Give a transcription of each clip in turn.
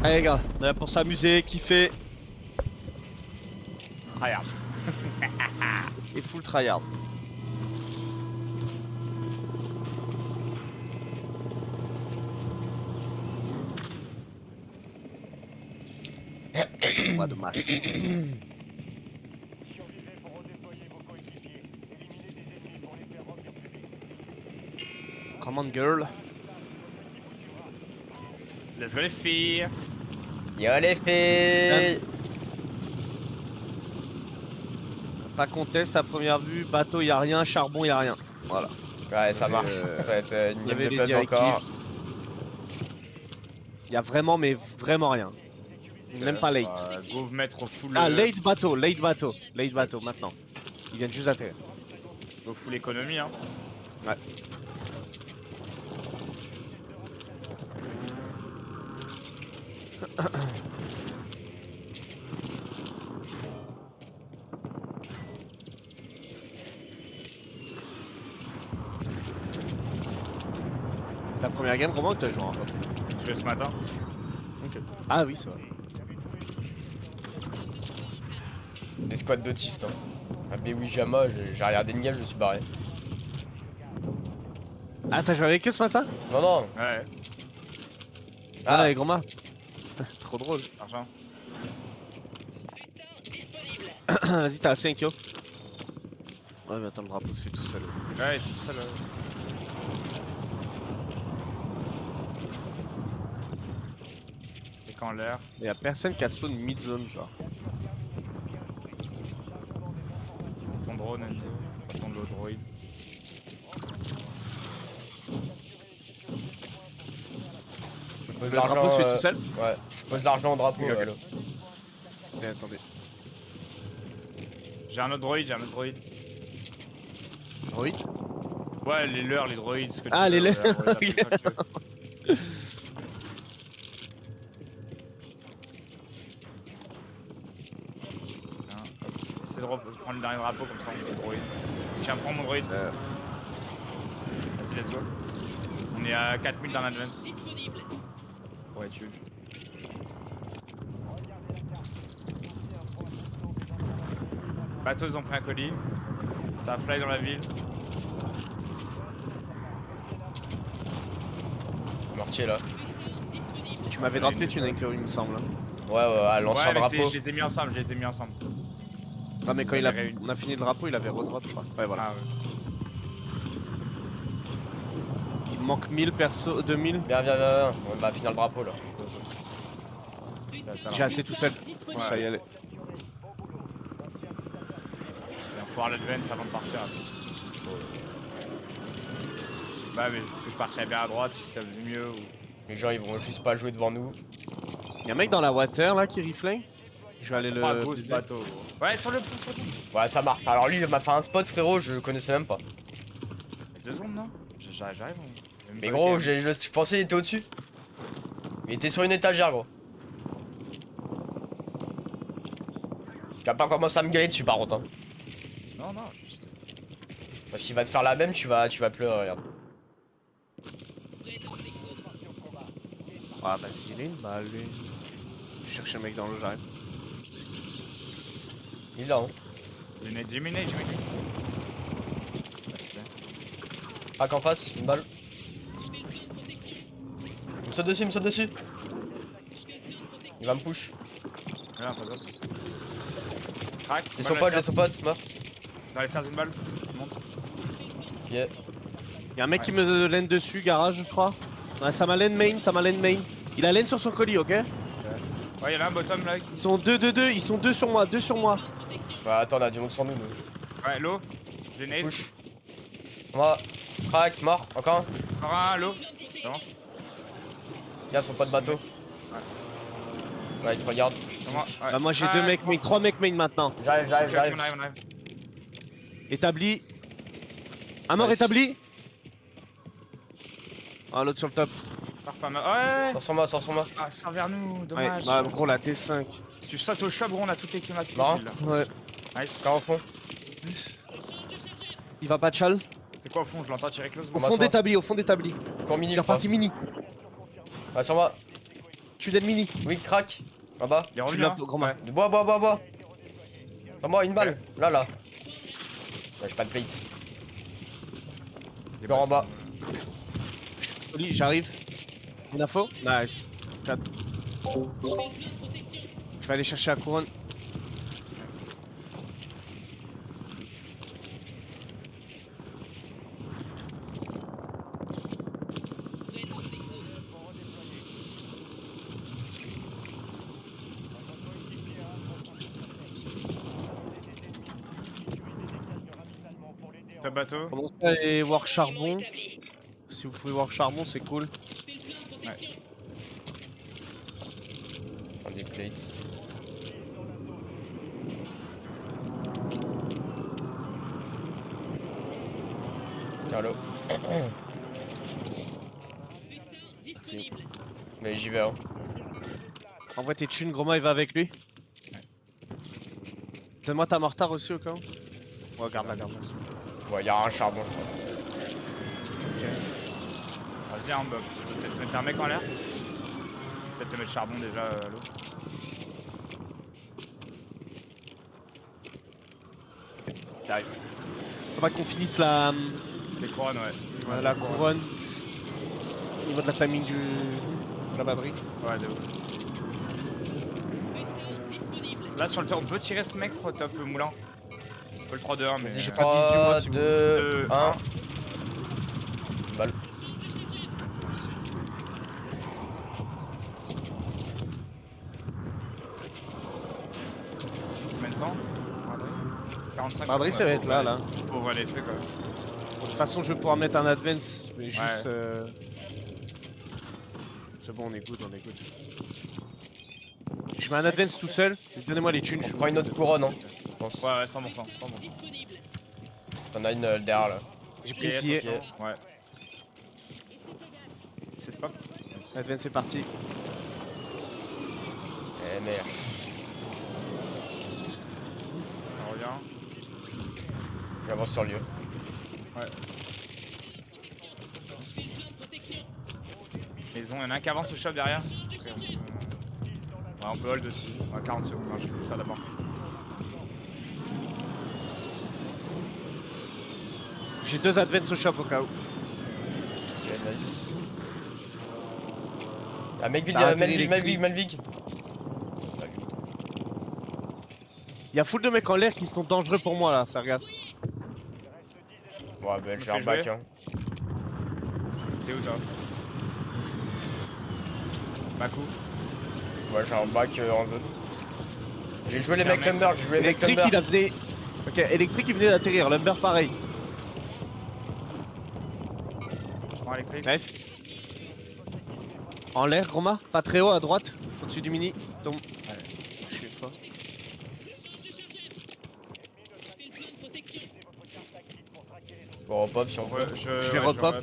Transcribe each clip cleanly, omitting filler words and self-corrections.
Allez les gars, on est là pour s'amuser, kiffer Tryhard. et full tryhard. Moi de masse. Survivez pour redéployer vos coéquipiers. Éliminez des ennemis pour les faire revenir plus vite. Come on girl. Let's go les filles. Yo les filles. Pas conteste à première vue, bateau y a rien, charbon y a rien. Voilà. Ouais, ça marche. Ça va être une game de pub encore. Y a vraiment mais vraiment rien. Même pas late. Go vous mettre au full. Ah late bateau maintenant. Ils viennent juste d'atterrir. Go full économie hein. Ouais. Ta première game, comment tu as joué en off? Je vais ce matin. Ok. Ah oui, c'est vrai. Les squads d'autistes. Hein. Ah, mais oui, jamais, j'ai regardé une game, je me suis barré. Ah, t'as joué avec eux ce matin? Non, non. Ouais. Ah, avec Groma. Trop drôle. Argent. Vas-y, t'as 5 yo. Ouais, mais attends, le drapeau se fait tout seul. Ouais, c'est tout ça là. C'est qu'en l'air. Y'a personne qui a spawn mid-zone, genre. Ton drone, Enzo. Ton low droid. Je pose Le drapeau se fait tout seul? Ouais, je pose l'argent au drapeau. Ok, ok. Allo. Mais attendez. J'ai un autre droid, Oui? Ouais, les leurs, les droids, ce que tu Ah, veux, les leurs, ouais, ok. appelle ça que tu veux. Tiens, hop. Essaie de prendre le dernier drapeau comme ça on fait le droid. Tiens, prends mon droid. Vas-y, let's go. On est à 4000 dans l'advance. Pour être huge. Bateaux, ils ont pris un colis. Ça va fly dans la ville. Mortier là. Tu m'avais droppé une éclair, il me semble. Ouais, à l'ancien Ouais, mais drapeau. je les ai mis ensemble, Non, mais quand il a... J'avais réuni. on a fini le drapeau, il avait redrop, je crois. Ouais, voilà. Ah ouais. Il manque 1000 persos, 2000. Viens, on va finir le drapeau là. J'ai assez tout seul. Ouais. Ça y aller. Il faut voir l'advance avant de partir. Bah mais parce que je partirais bien à droite si ça faisait mieux ou... Les gens ils vont juste pas jouer devant nous. Y'a un mec dans la water là qui rifle. Je vais aller Ah, le. gros, ce baiser. bateau. Gros. Ouais, sur le pont. Ouais, ça marche. Alors lui, il m'a fait un spot, frérot, je connaissais même pas. Il y a 2 secondes, non? J'arrive. Mais gros, je pensais qu'il était au-dessus. Il était sur une étagère, gros. Tu vas pas commencer à me gueuler dessus, par contre. Hein. Non, juste... Parce qu'il va te faire la même, tu vas pleurer, regarde. Ah bah s'il est une balle lui. Je cherche un mec dans l'eau, j'arrive. Il est là, hein. J'ai miné. Crac en face, une balle. Il me saute dessus. Il va me push. Là, pas d'autre. Crac. J'ai son pote, mort. Dans les 15 une balle. Monte. Yeah. Y'a un mec qui me laine dessus, garage, je crois. Ouais, ça m'a laine main. Il a laine sur son colis, ok? Ouais, y'en a un bottom là. Ils sont ils sont deux sur moi. Bah attends, on a du monde sur nous. nous. Ouais, l'eau. Je l'ai nade. Push. On va. Crac, mort, encore un. Encore un, l'eau. J'avance. Y'a son pote bateau. Ouais, il te regarde. Sur moi. Ouais. Bah moi j'ai deux mecs main, 3 mecs main maintenant. J'arrive. Ok, on arrive. Établi. Un mort Nice. établi. Ah l'autre sur le top. Parfait. Ouais. Sors sur moi. Ah, sors vers nous, Ouais, dommage. bah gros la T5. Si tu sautes au shop, gros, on a toutes les kills Marrant. là. Ouais. Nice. Encore au fond. Il va pas de chal. C'est quoi au fond? Je l'entends tirer close. Au Comment fond ça d'établi, au fond d'établi. Encore mini, Il est je crois. reparti mini. Ouais, sur moi. Tu donnes mini. Oui, crack. En bas. Il est Tu revenu, l'as, hein. grand main. Ouais. Bois. Prends-moi une balle. Là. Ouais, j'ai pas de plate. Il est Encore en bas. Oli, j'arrive. Une info. Nice. Chat. Je vais aller chercher la couronne. Top bateau. Commencez à aller voir charbon. Si vous pouvez voir charbon, c'est cool. Prends des plates. Tiens l'eau. Mais j'y vais hein. Envoie tes thunes, Groma, il va avec lui. Donne-moi ta mortare aussi au cas où. Ouais, garde-la. Ouais, y'a un charbon. Vas-y, hein, Bob. Tu peux peut-être mettre un mec en l'air. Peut-être te mettre charbon déjà à l'eau. J'arrive. Faudra qu'on finisse la Les couronnes, ouais. couronne. Au niveau de la timing de la batterie. Ouais, de ouf. Là, sur le tour, on peut tirer ce mec trop top, le moulin. On peut le 3-2-1, mais. Vas-y, j'ai pas de visu, moi, 3, si vous 2, 1. 1. Balle. Combien de temps 45 Madrid, ça va être là. Faut ouvrir les trucs, ouais. De toute façon, je vais pouvoir mettre un advance, mais juste. Ouais. C'est bon, on est good. Je mets un advance tout seul. Donnez-moi les thunes. On prend une autre couronne, hein. Je pense. Ouais, 100%. T'en as une derrière là. J'ai pris le pied. Ok. Ouais. C'est pas. Advance, c'est parti. Eh merde. On revient. J'avance sur le lieu. Ouais. Maison, il y en a un qui avance au shop derrière. Ouais, on peut hold dessus. Ouais, 40 secondes. Non, je fais ça d'abord. J'ai 2 advance au shop au cas où. Ok, nice. Ah, Melvig, Ça a arrêté l'électrique. Melvig. Il y a full de mecs en l'air qui sont dangereux pour moi là, faire gaffe. Ouais, bah, j'ai fais un back, jouer. hein. T'es où toi? Bakou. Ouais, j'ai un back en zone. J'ai joué les Tiens, mecs mec. Lumber, j'ai joué les mecs Électrique, Lumber. il a venu. Ok, électrique, il venait d'atterrir. Lumber, pareil. Prends électrique. Nice. En l'air, Groma. Pas très haut, à droite. Au-dessus du mini. Tombe. Je sais pas. Bon, on pop si on veut. Je vais repop.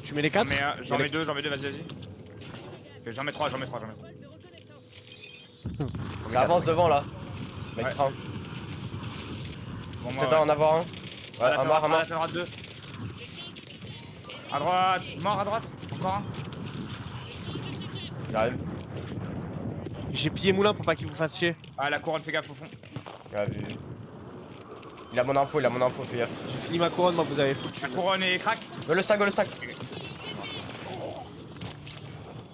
Tu mets les 4 J'en mets deux, vas-y. Ok, j'en mets 3. Ça avance devant là. Mec Ouais. train. Bon, Peut-être en avoir un. Ouais, un mort, un mort. À droite, 2. À droite, mort à droite. Encore un. J'arrive. J'ai pillé Moulin pour pas qu'il vous fasse chier. Ah, la couronne, fais gaffe au fond. Ouais, vu. Il a mon info, fais gaffe. J'ai fini ma couronne, moi vous avez foutu. La couronne est crack. Go le sac.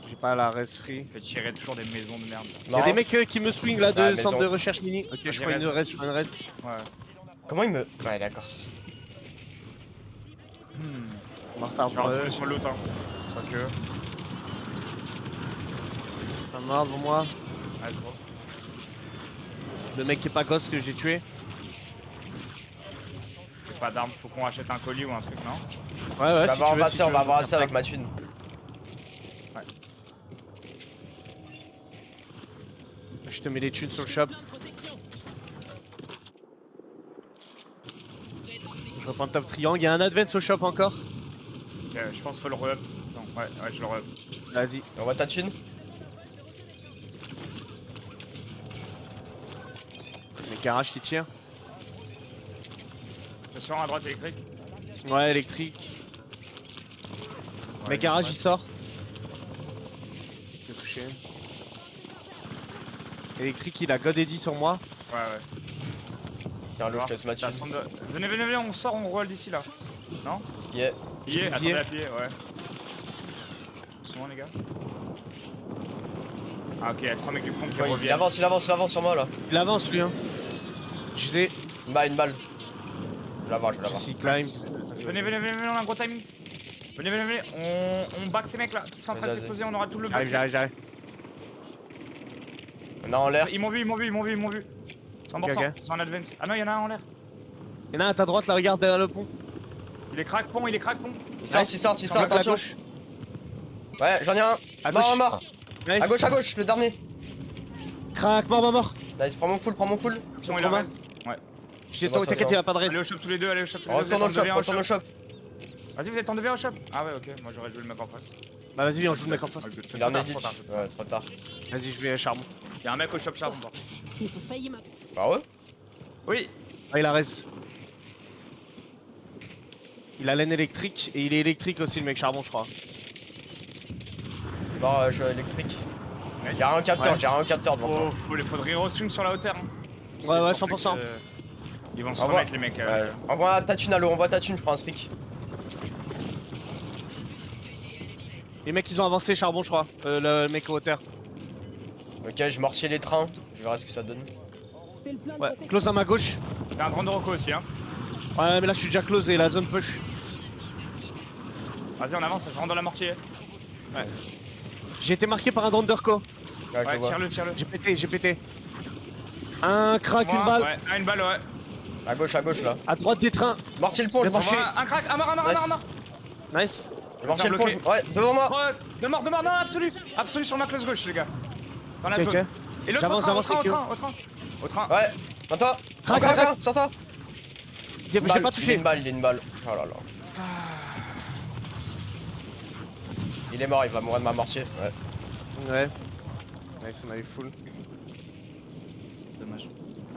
J'ai pas la res free. Fais tirer toujours des maisons de merde. Y'a des mecs qui me swing là de Ouais, centre maison. de recherche mini. Ok, je prends une res, je prends une res. Ouais. Comment il me. Ouais, d'accord. Mortar Je vais retourner sur l'autre, hein. Quoique. Un mort devant moi. Ouais, c'est bon. Le mec qui est pas gosse que j'ai tué. J'ai pas d'armes, faut qu'on achète un colis ou un truc, non? Ouais, ouais, On va si tu veux. avoir si on tu va veux, avoir c'est assez avec sympa. ma thune. Je te mets les thunes sur le shop. Je reprends le top triangle. Y'a un advance au shop encore. Ok, je pense qu'il faut le re-up. Non, ouais, je le re-up. Vas-y. On voit ta thune. Les garages qui tirent. Attention, à droite électrique. Ouais, électrique. Ouais, Mes garages, il sort. touché. Électrique, il a God Eddy sur moi. Ouais, ouais. Tiens, l'eau, je te laisse ma T'as team. son de- Venez, venez, venez, on sort, on roll d'ici là. Non? Yeah. Pied, Pied. attendez à pied, ouais. Doucement les gars. Ah ok, il y a 3 mecs du pont qui Ouais, reviennent. il avance sur moi là. Il avance lui, hein. Je l'ai. Une balle. Je vais l'avoir, je vais l'avoir. Si climb. Venez, venez, venez, venez, on a un gros timing. Venez, venez, venez, on back ces mecs là qui sont en train de Vas-y. s'exposer, on aura tout le bloc. J'arrive. On a en l'air. Ils m'ont vu, ils m'ont vu, ils m'ont vu, ils m'ont vu. 100%, Ok. ils sont en advance. Ah non, il y en a un en l'air. Il y en a un à ta droite, là, regarde derrière le pont. Il est crack pont, il est crack pont. Il sort, Sur la attention. gauche. Ouais, j'en ai un. À Mort, gauche. mort. Nice. À gauche, le dernier. Crac, mort. Nice, prends mon full. Pont, il a Thomas. raise. Ouais. J'ai bon, ça t'inquiète, sort. il a pas de Allez reste. au shop tous les deux, allez au shop tous les deux. Retourne au shop. Vas-y, vous êtes en 2v au shop. Ah ouais, ok, moi j'aurais joué le mec en face. Bah vas-y, on joue le mec en face. Il en a dit. Ouais, trop tard. Vas-y, je vais charbon. Y'a un mec au shop charbon. par contre. Ils ont failli m'a... Bah ouais. Oui, Ah, il a reste. Il a laine électrique et il est électrique aussi, le mec charbon, je crois. Non, je suis électrique. nice. J'ai un capteur, Ouais. devant toi. Faudrait re-swing sur la hauteur. Hein. Ouais, ouais, C'est pour 100%. ça que, ils vont se Envoie. remettre les mecs. Ouais. Envoie ta thune à l'eau, envoie ta thune, je prends un streak. Les mecs, ils ont avancé charbon, je crois. Le mec au hauteur. Ok, je mortier les trains. Je verrai ce que ça donne. Fais le plan de Ouais, protection. close à ma gauche. T'as un drone de Rocco aussi, hein. Ouais, mais là, je suis déjà close et la zone push. Vas-y, on avance, je rentre dans la mortier. J'ai été marqué par un drone d'Urco. Ouais, je Ouais, le vois. tire-le. J'ai pété. Un crack, une balle. Ouais, une balle, ouais. À gauche là. À droite des trains. Mortier le pont, je Mais mortier. Un crack, un mort. Nice. Je mortier le pont. bloquer. Ouais, devant moi. De mort, non, absolu. Absolu sur ma classe gauche, les gars. Dans la Ok, zone. ok. Et l'autre J'avance, au c'est train. Au train. Ouais, sur toi. Crac, Encore crac, un, sur toi. J'ai pas Il est touché. une balle. Oh là là. Il est mort, il va mourir de ma mortier. Ouais. Ouais. Nice, on avait full. Dommage.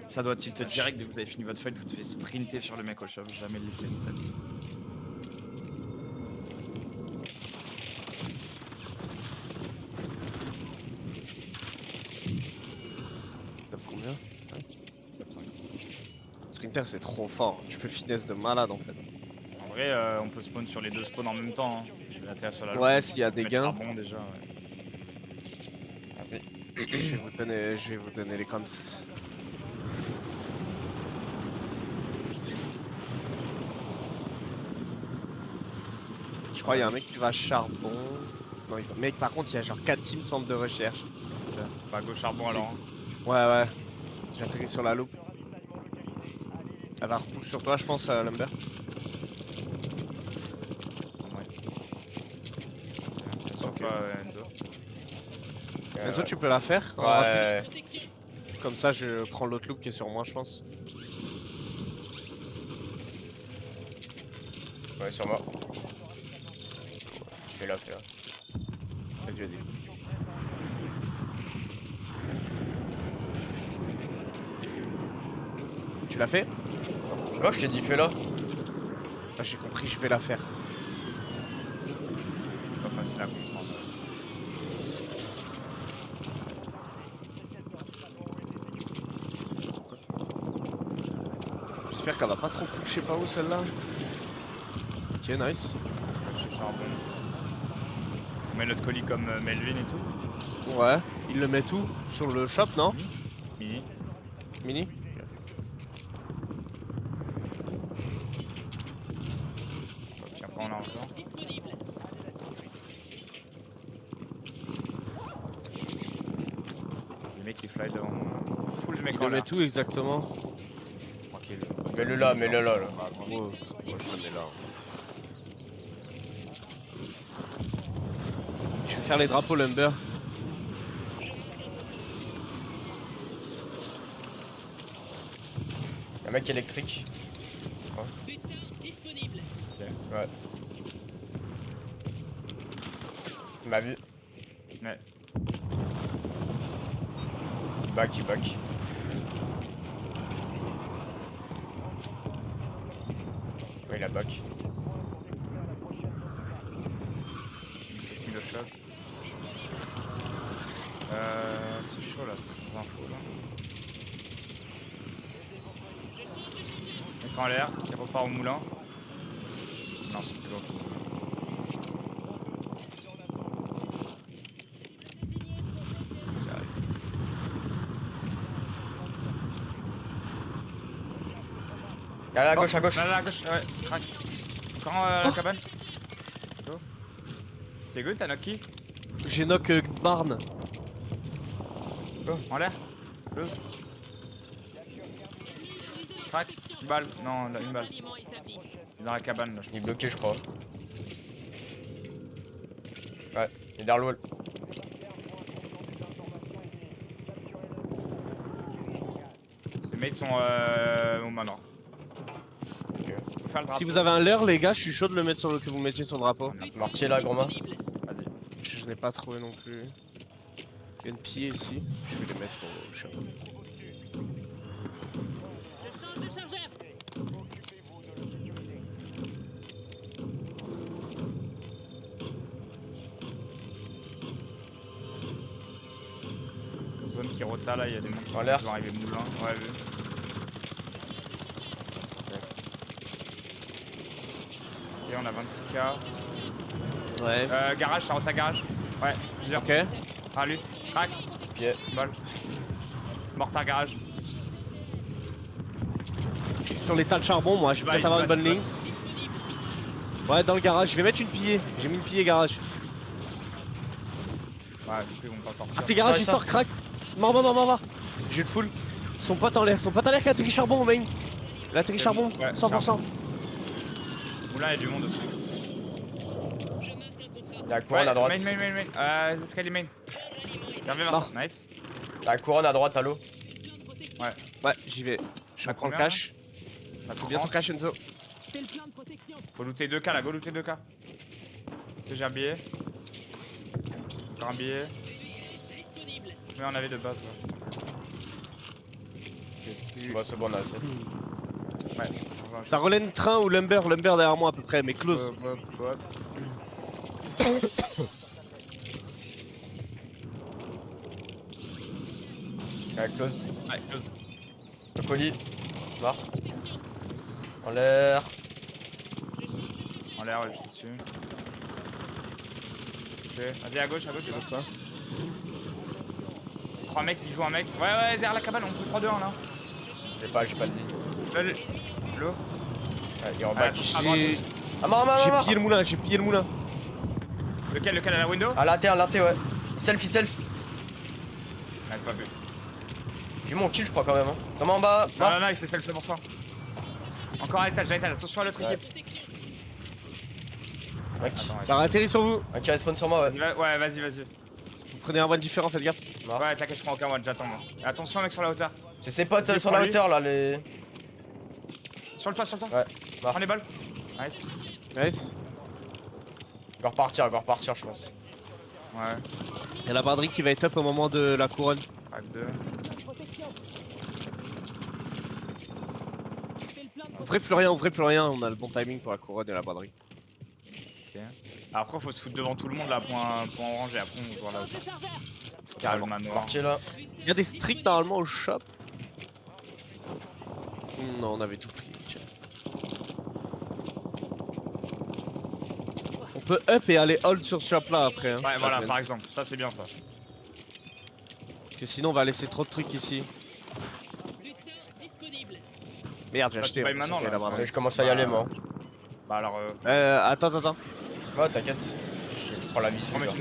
Ça doit tilt direct dès que vous avez fini votre fight, vous devez sprinter sur le mec au shop, jamais le laisser seul. Top combien? Sprinter, c'est trop fort. Tu peux finesse de malade en fait. En vrai, on peut spawn sur les deux spawns en même temps. Hein. Je vais atterrir sur la Ouais, loupe. s'il y a des Mettre gains. charbon déjà, ouais. Merci. Je vais vous donner les coms. Je crois qu'il y a un mec qui va charbon. Non, mec, par contre, il y a genre 4 teams centre de recherche. Bah, go charbon alors. Hein. Ouais. J'ai atterri sur la loupe. Elle va repousser sur toi, je pense, Lumber. Sur toi, Enzo. Enzo, tu peux la faire en Ouais. rapide. Comme ça, je prends l'autre loupe qui est sur moi, je pense. Ouais, sur moi. Fais-la. Vas-y. Tu l'as fait? Moi, je t'ai dit, fais-la. Ah, j'ai compris, je vais la faire. Pas facile à comprendre. J'espère qu'elle va pas trop coucher pas où celle-là. Ok, nice. Chez charbon. On met notre colis comme Melvin et tout. Ouais, il le met tout sur le shop, non? Mini. Mini? Tiens, prends l'argent. Les mecs qui fly devant moi. Full les mecs Il en le met l'air. tout exactement. Tranquille. Mets-le là. Ah, bravo. Moi, je le mets là. Je vais faire les drapeaux Lumber. Un mec électrique. Ouais. Il m'a vu. Ouais. Il back. Ouais, il a back. C'est qui le shop? sans info là. Mec en l'air, qui repart au moulin. Non, c'est plus beau. Là, à gauche, à gauche. Là, à gauche, ouais, crac. Encore la cabane. Go. T'es good, t'as knock qui? J'ai knock Barn. En l'air. Close. Crac. Une balle. Non, là, une balle. Il est dans la cabane là. Il est bloqué, je crois. Ouais, il est derrière le wall. Ses mates sont au manoir. Faut faire le drapeau. Si vous avez un leurre, les gars, je suis chaud de le mettre sur le que vous mettiez sur le drapeau. Mortier là, gros main. Vas-y. Je n'ai pas trouvé non plus. Il y a une pillée ici. Je vais les mettre au chapeau. Zone qui rota là, il y a des montres En l'air. qui vont arriver moulin. Ouais, vu. Et on a 26k. Ouais. Garage, ça rota garage. Ouais, plusieurs. Ok. Ah lui, crac. Pied. Balle. Mortar garage. Sur les tas de charbon, moi, je vais peut-être avoir une bonne ligne. Ouais, dans le garage, je vais mettre une pillée. J'ai mis une pillée garage. Ouais, du coup ils vont pas sortir. Tes garages, Ça, il ça. sort, crack. Mort. J'ai le full. Son pote en l'air qui a atterri charbon au main. Il a atterri charbon, Ouais, 100%. Moulin, il y a du monde dessus. Il y a la couronne à droite. Main. Escalier main. Bienvenue, Mort. nice. Il y a la couronne à droite, allô. Ouais, j'y vais. Je La prends le première, cash. La Bien ton cash, Enzo. Fais le plan de protection. Faut looter 2k là, go looter 2k. J'ai un billet. Encore un billet. Mais on avait de base. Ouais. Bah, c'est bon, on a assez. Ouais. On va- Ça relève train ou lumber derrière moi à peu près, mais close. Hop. Ouais, close. Ouais, close. Le colis. Mort. En l'air. En l'air, ouais, je suis dessus. Ok, vas-y à gauche, j'ai d'autres pas. 3 mecs qui jouent un mec. Ouais, derrière la cabane, on peut 3-2-1 là. J'ai pas de ligne. L'eau. Ouais, il est en Ah, back. à droite. J'ai Ah, mort. j'ai pillé le moulin. Lequel à la window? Ah, l'inté, ouais. Selfie. Ouais, pas vu. J'ai mon kill, je crois, quand même. Hein. Comment en bas? Mort. Non, c'est celle pour ça. Encore à l'étage, attention à l'autre Ouais. équipe. Mec. Attends, Ça a atterri sur vous. Un qui respawn sur moi, ouais. ouais, vas-y. Vous prenez un one différent, faites gaffe. Mort. Ouais, t'inquiète, je prends aucun one, j'attends moi. Attention, mec, sur la hauteur. C'est ses potes Vas-y, sur la prends-lui. hauteur, là, les. Sur le toit. Ouais. Prends les balles. Nice. Nice. Encore repartir, je pense. Ouais. Il y a la barderie qui va être up au moment de la couronne. Crack 2. Fais le plan de Ouvrez plus rien, on a le bon timing pour la couronne et la barderie. Ok. Après, faut se foutre devant tout le monde là, point orange et après on voit là. Carrément manoir. Mortier là. Il y a des streaks normalement au shop. Non, on avait tout pris. Tiens. On peut up et aller hold sur ce shop là après. Hein. Ouais, voilà, Advent. par exemple. Ça, c'est bien ça. Parce que sinon on va laisser trop de trucs ici. Merde, j'ai Bah, acheté. tu payes on maintenant, sait qu'il y a là. la barderie. Ouais, je commence à y aller, moi. Bah alors, Attends. Ouais, t'inquiète. Je prends la visu. prends mec. là.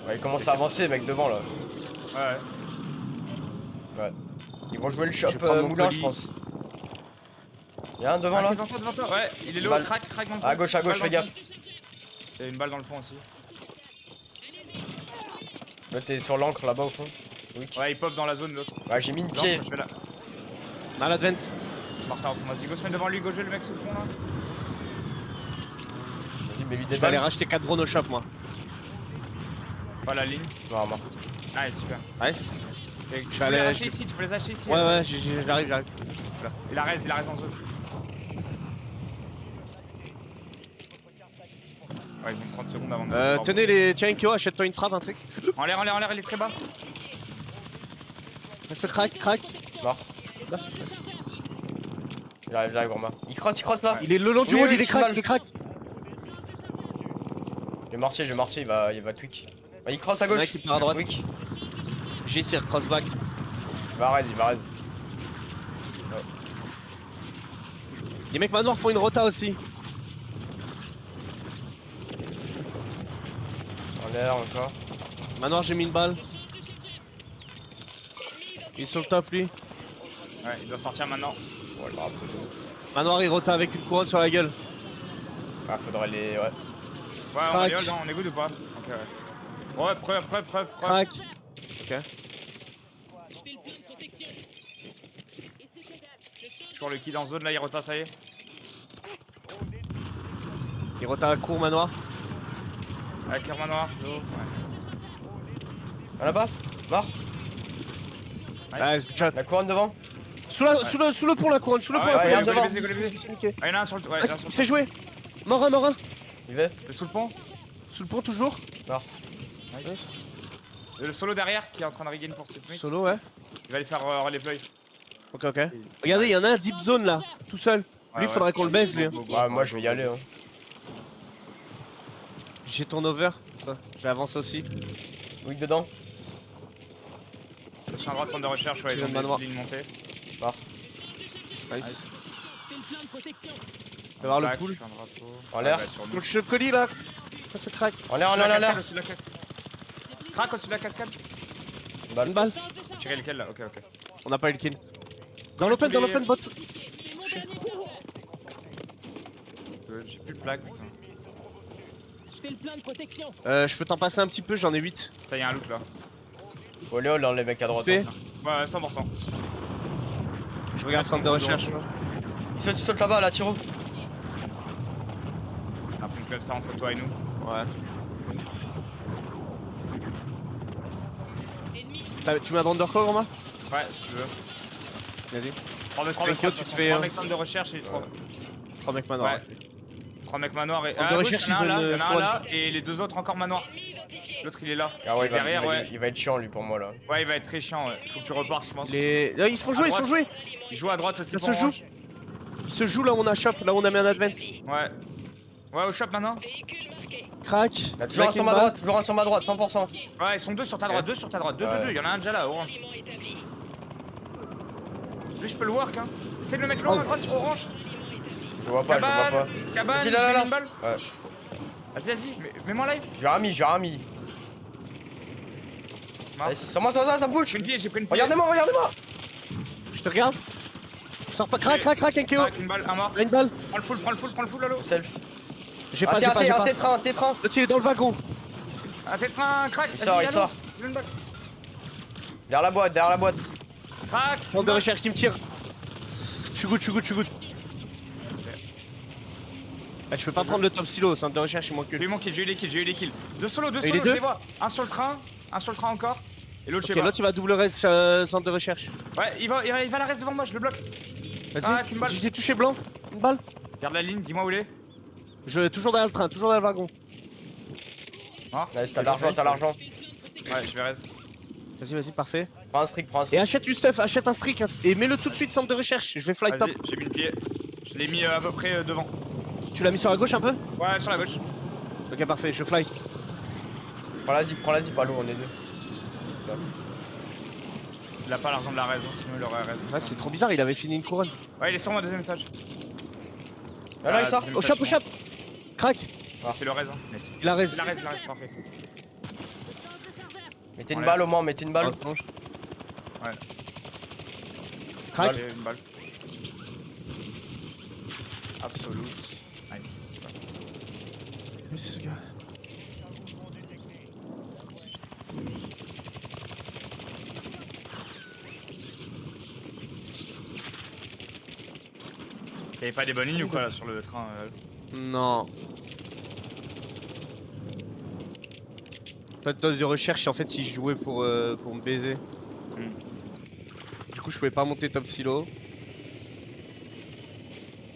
Ouais, il commence à avancer, mec, devant là. Ouais. Ils vont jouer le shop Je vais prendre mon moulin, colis. je pense. Y'a un devant là. Devant toi. Ouais, il est low, Balle. crack dans le fond. À gauche, Une balle fais dans le gaffe. fond. Il y a une balle dans le fond aussi. Là, t'es sur l'encre là-bas au fond. Oui. Ouais, il pop dans la zone l'autre. Ouais, j'ai mis une pied. Je fais là. Mal advance. Martin, vas-y, go se mettre devant lui, go jouer le mec sous le fond là. Vas-y, mets lui des Je vais aller balles. racheter 4 drones au shop moi. Pas la ligne. Non, mort. Ah, super. Nice. Et tu vais peux aller- les lâcher ici, tu peux les lâcher ici. Ouais, j'arrive. Il a raise en zone. Ouais, ils ont 30 secondes avant de. Tenez les. Tiens Kyo, achète-toi une frappe, un truc. En l'air, il est très bas. Se crack, crack. Mort. J'arrive, Romain. Il crosse là. Il est le long du Oui, wall, oui, il est je suis crack, mal. il est crack. J'ai marché, il va tweak. Il crosse à Il y en a gauche. qui part à droite. Tweak. J'ai tiré crossback. Il va raise. Les mecs manoir font une rota aussi. En l'air encore. Manoir, j'ai mis une balle. Il est sur le top lui. Ouais, il doit sortir maintenant. Ouais, le drapeau. Manoir, il rota avec une couronne sur la gueule. Ah, faudrait les. Ouais. Ouais, on Crac. rigole, hein, on est good ou pas? Ok, ouais. Ouais, prêt. Crack. Ok. Je cours le kill en zone là, il rota, ça y est. Il rota à court manoir. Avec le manoir. Ouais. Ah, là-bas. Mort. Ah, c'est good shot. La couronne devant. Sous le pont la couronne, sous le Ah pont ouais, la ouais, couronne. regarde go, devant. les baisers. C'est niqué. Ah, il y en a un sur le. Ouais, Ah, il y en a un sur il se fait jouer. Mort un. Il veut. le. Sous le pont. Sous le pont toujours. Nice. Et le solo derrière qui est en train de regain pour ses points. Solo, ouais. Il va aller faire relay play. Ok. Regardez, il y en a un deep zone là, tout seul. Lui, faudrait qu'on le baisse lui. Ouais, moi je vais y aller. Hein. J'ai ton over. J'avance aussi. Weak dedans. Je suis en droite centre de recherche, ouais, Tu ils ont viens de manoir. des lignes montées. Nice. Fais le plein de protection. On va voir le Plaque, pool. je suis un drapeau. En l'air. Ouais, sur nous. Donc je le colis là. Ça se craque. En l'air, Au-dessus de la cascade. Crac au-dessus de la cascade. Une balle. Tirez lequel là? Ok. On n'a pas eu le kill. Dans l'open bot. J'ai plus de plaque, putain. Je fais le plein de protection. Je peux t'en passer un petit peu, j'en ai 8. Ça y a un loot là. Olé, hein, les mecs à droite. SP. Hein. Ouais, 100%. Je regarde centre de recherche. Il saute là-bas, là, Tiro. On a pris une cluster entre toi et nous. Ouais. Tu m'as d'undercore, Romain? Ouais, si tu veux. Vas-y. 3 mecs, Thank you, tu te fais, 3 mecs centre de recherche et 3. 3 mecs manoir. Ouais. 3 mecs manoir et. Centre Ah, de à gauche, recherche, il y en a un ils ont là, il y en a un une là, et les deux autres encore manoir. L'autre il est là. Ah ouais, Derrière, ouais. il va être chiant lui pour moi là. Ouais, il va être très chiant, ouais. Faut que tu repartes, je pense. Là, ils se font jouer, ils se font jouer. Il joue à droite aussi. Ça pour se joue. orange. Ils se jouent là où on a shop, là où on a mis un advance. Ouais. Ouais, au shop maintenant. Crack. Il y a toujours un sur ma droite, 100%. Ouais, ils sont deux sur ta droite, deux sur ta droite, deux. Il y en a un déjà là, orange. Lui, je peux le work, hein. C'est le mec là, à droite sur orange. Je vois pas. Cabane, Vas-y, j'ai là. une balle. Ouais. Vas-y, mets-moi live. J'ai rami. Mort. Allez, sur moi, ça bouge. J'ai pris une pied. Regardez-moi. Je te regarde. Sors pas. Crack, Nkeo. Avec une balle, un mort. Une balle. Prends le full, Lalo. Self. J'ai Un pas. T-train. L'autre il est dans le wagon. Ah, t'es un crack. Il sort. J'ai une balle. Derrière la boîte. Crack. Centre de recherche qui me tire. Je suis good. Ah, je peux pas prendre le top silo, centre de recherche il manque que. J'ai eu les kills. Deux solos, Et les je deux les vois. Un sur le train encore. Et l'autre, je sais Ok, pas. l'autre il va double reste centre de recherche. Ouais, il va la reste devant moi, je le bloque. Vas-y. Une balle. J'ai touché blanc. Une balle. Garde la ligne, dis-moi où il est. Toujours derrière le train, toujours derrière le wagon. Nice, t'as l'argent. Ouais, je vais reste. Vas-y, parfait. Prends un strict. Et achète du stuff, achète un streak et mets-le tout de suite centre de recherche. Je vais fly top. Vas-y, j'ai mis le pied. Je l'ai mis à peu près devant. Tu l'as mis sur la gauche un peu? Ouais, sur la gauche. Ok, parfait, je fly. Prends la zip, pas l'eau, on est deux. Il a pas l'argent de la raison, sinon il aurait raison. Ouais, c'est trop bizarre, il avait fini une couronne. Ouais, il est sur moi, deuxième étage. Là, il sort. deuxième Au étage, shop. Crac. C'est le raison. Nice. Il a raison. Il arrête, parfait. Mettez une balle au moins, mettez une balle. Ouais. Crac. Allez, une balle. Absolute. Nice. Oui, ce gars. Y'avait pas des bonnes lignes ou quoi là sur le train Non. Pas de recherche, en fait, il jouait pour me baiser. Du coup, je pouvais pas monter top silo.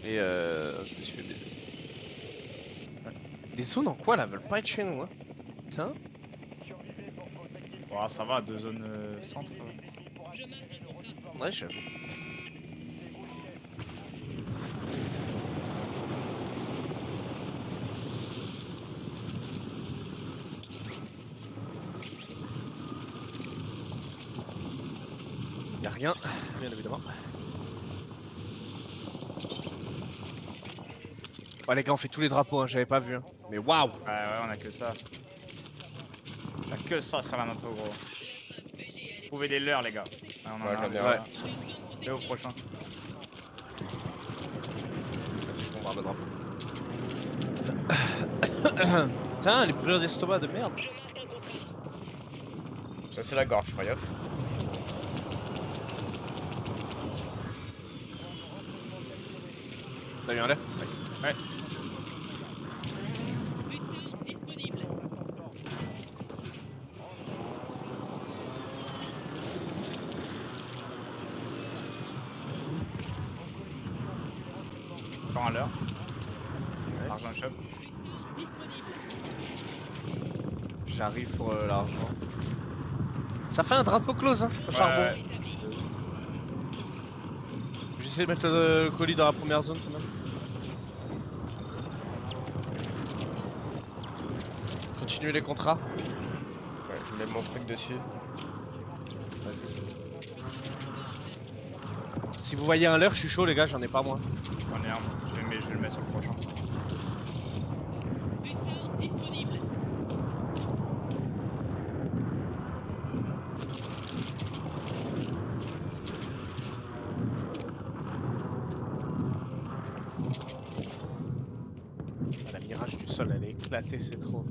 Et je me suis fait baiser. Les zones en quoi là veulent pas être chez nous, hein? Putain. Oh, ça va, deux zones centre. Je marque un contrat. Ouais, je... Y'a rien, bien évidemment. Ouais les gars, on fait tous les drapeaux, hein, j'avais pas vu. Hein. Mais waouh! Ouais, on a que ça. On a que ça sur la map, gros. Trouvez des leurs, les gars. Ouais, on en Ouais, a j'en ai un. un. Ouais. Et au prochain. Vas-y, je bombarde le drapeau. Putain, les brûlures d'estomac de merde. Ça, c'est la gorge, fais gaffe. T'as eu un l'air? Ouais. Butin disponible. Encore un leurre. Argent shop. Disponible. J'arrive pour l'argent. Ça fait un drapeau close, hein, au Ouais, charbon. ouais. J'essaie de mettre le colis dans la première zone quand même. Continuez les contrats. Ouais, je mets mon truc dessus. Si vous voyez un leurre, je suis chaud les gars, j'en ai pas moins. J'en ai un. Je vais le mettre sur le prochain. Butin disponible. La mirage du sol, elle est éclatée, c'est trop.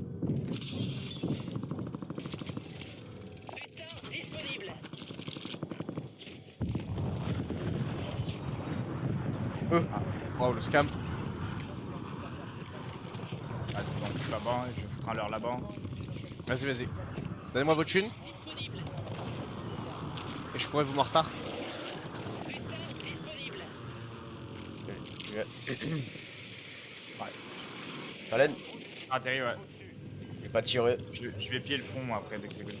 Butin disponible. Wow, le scam. Ah, c'est bon, je suis là-bas. Je vais foutre un leurre là-bas. Vas-y, vas-y. Donnez-moi votre thune Disponible. et je pourrais vous mortar. Butin disponible. Salène, Ah, terrible, ouais. j'ai pas tiré. Je vais piller le fond, moi, après, dès que c'est good.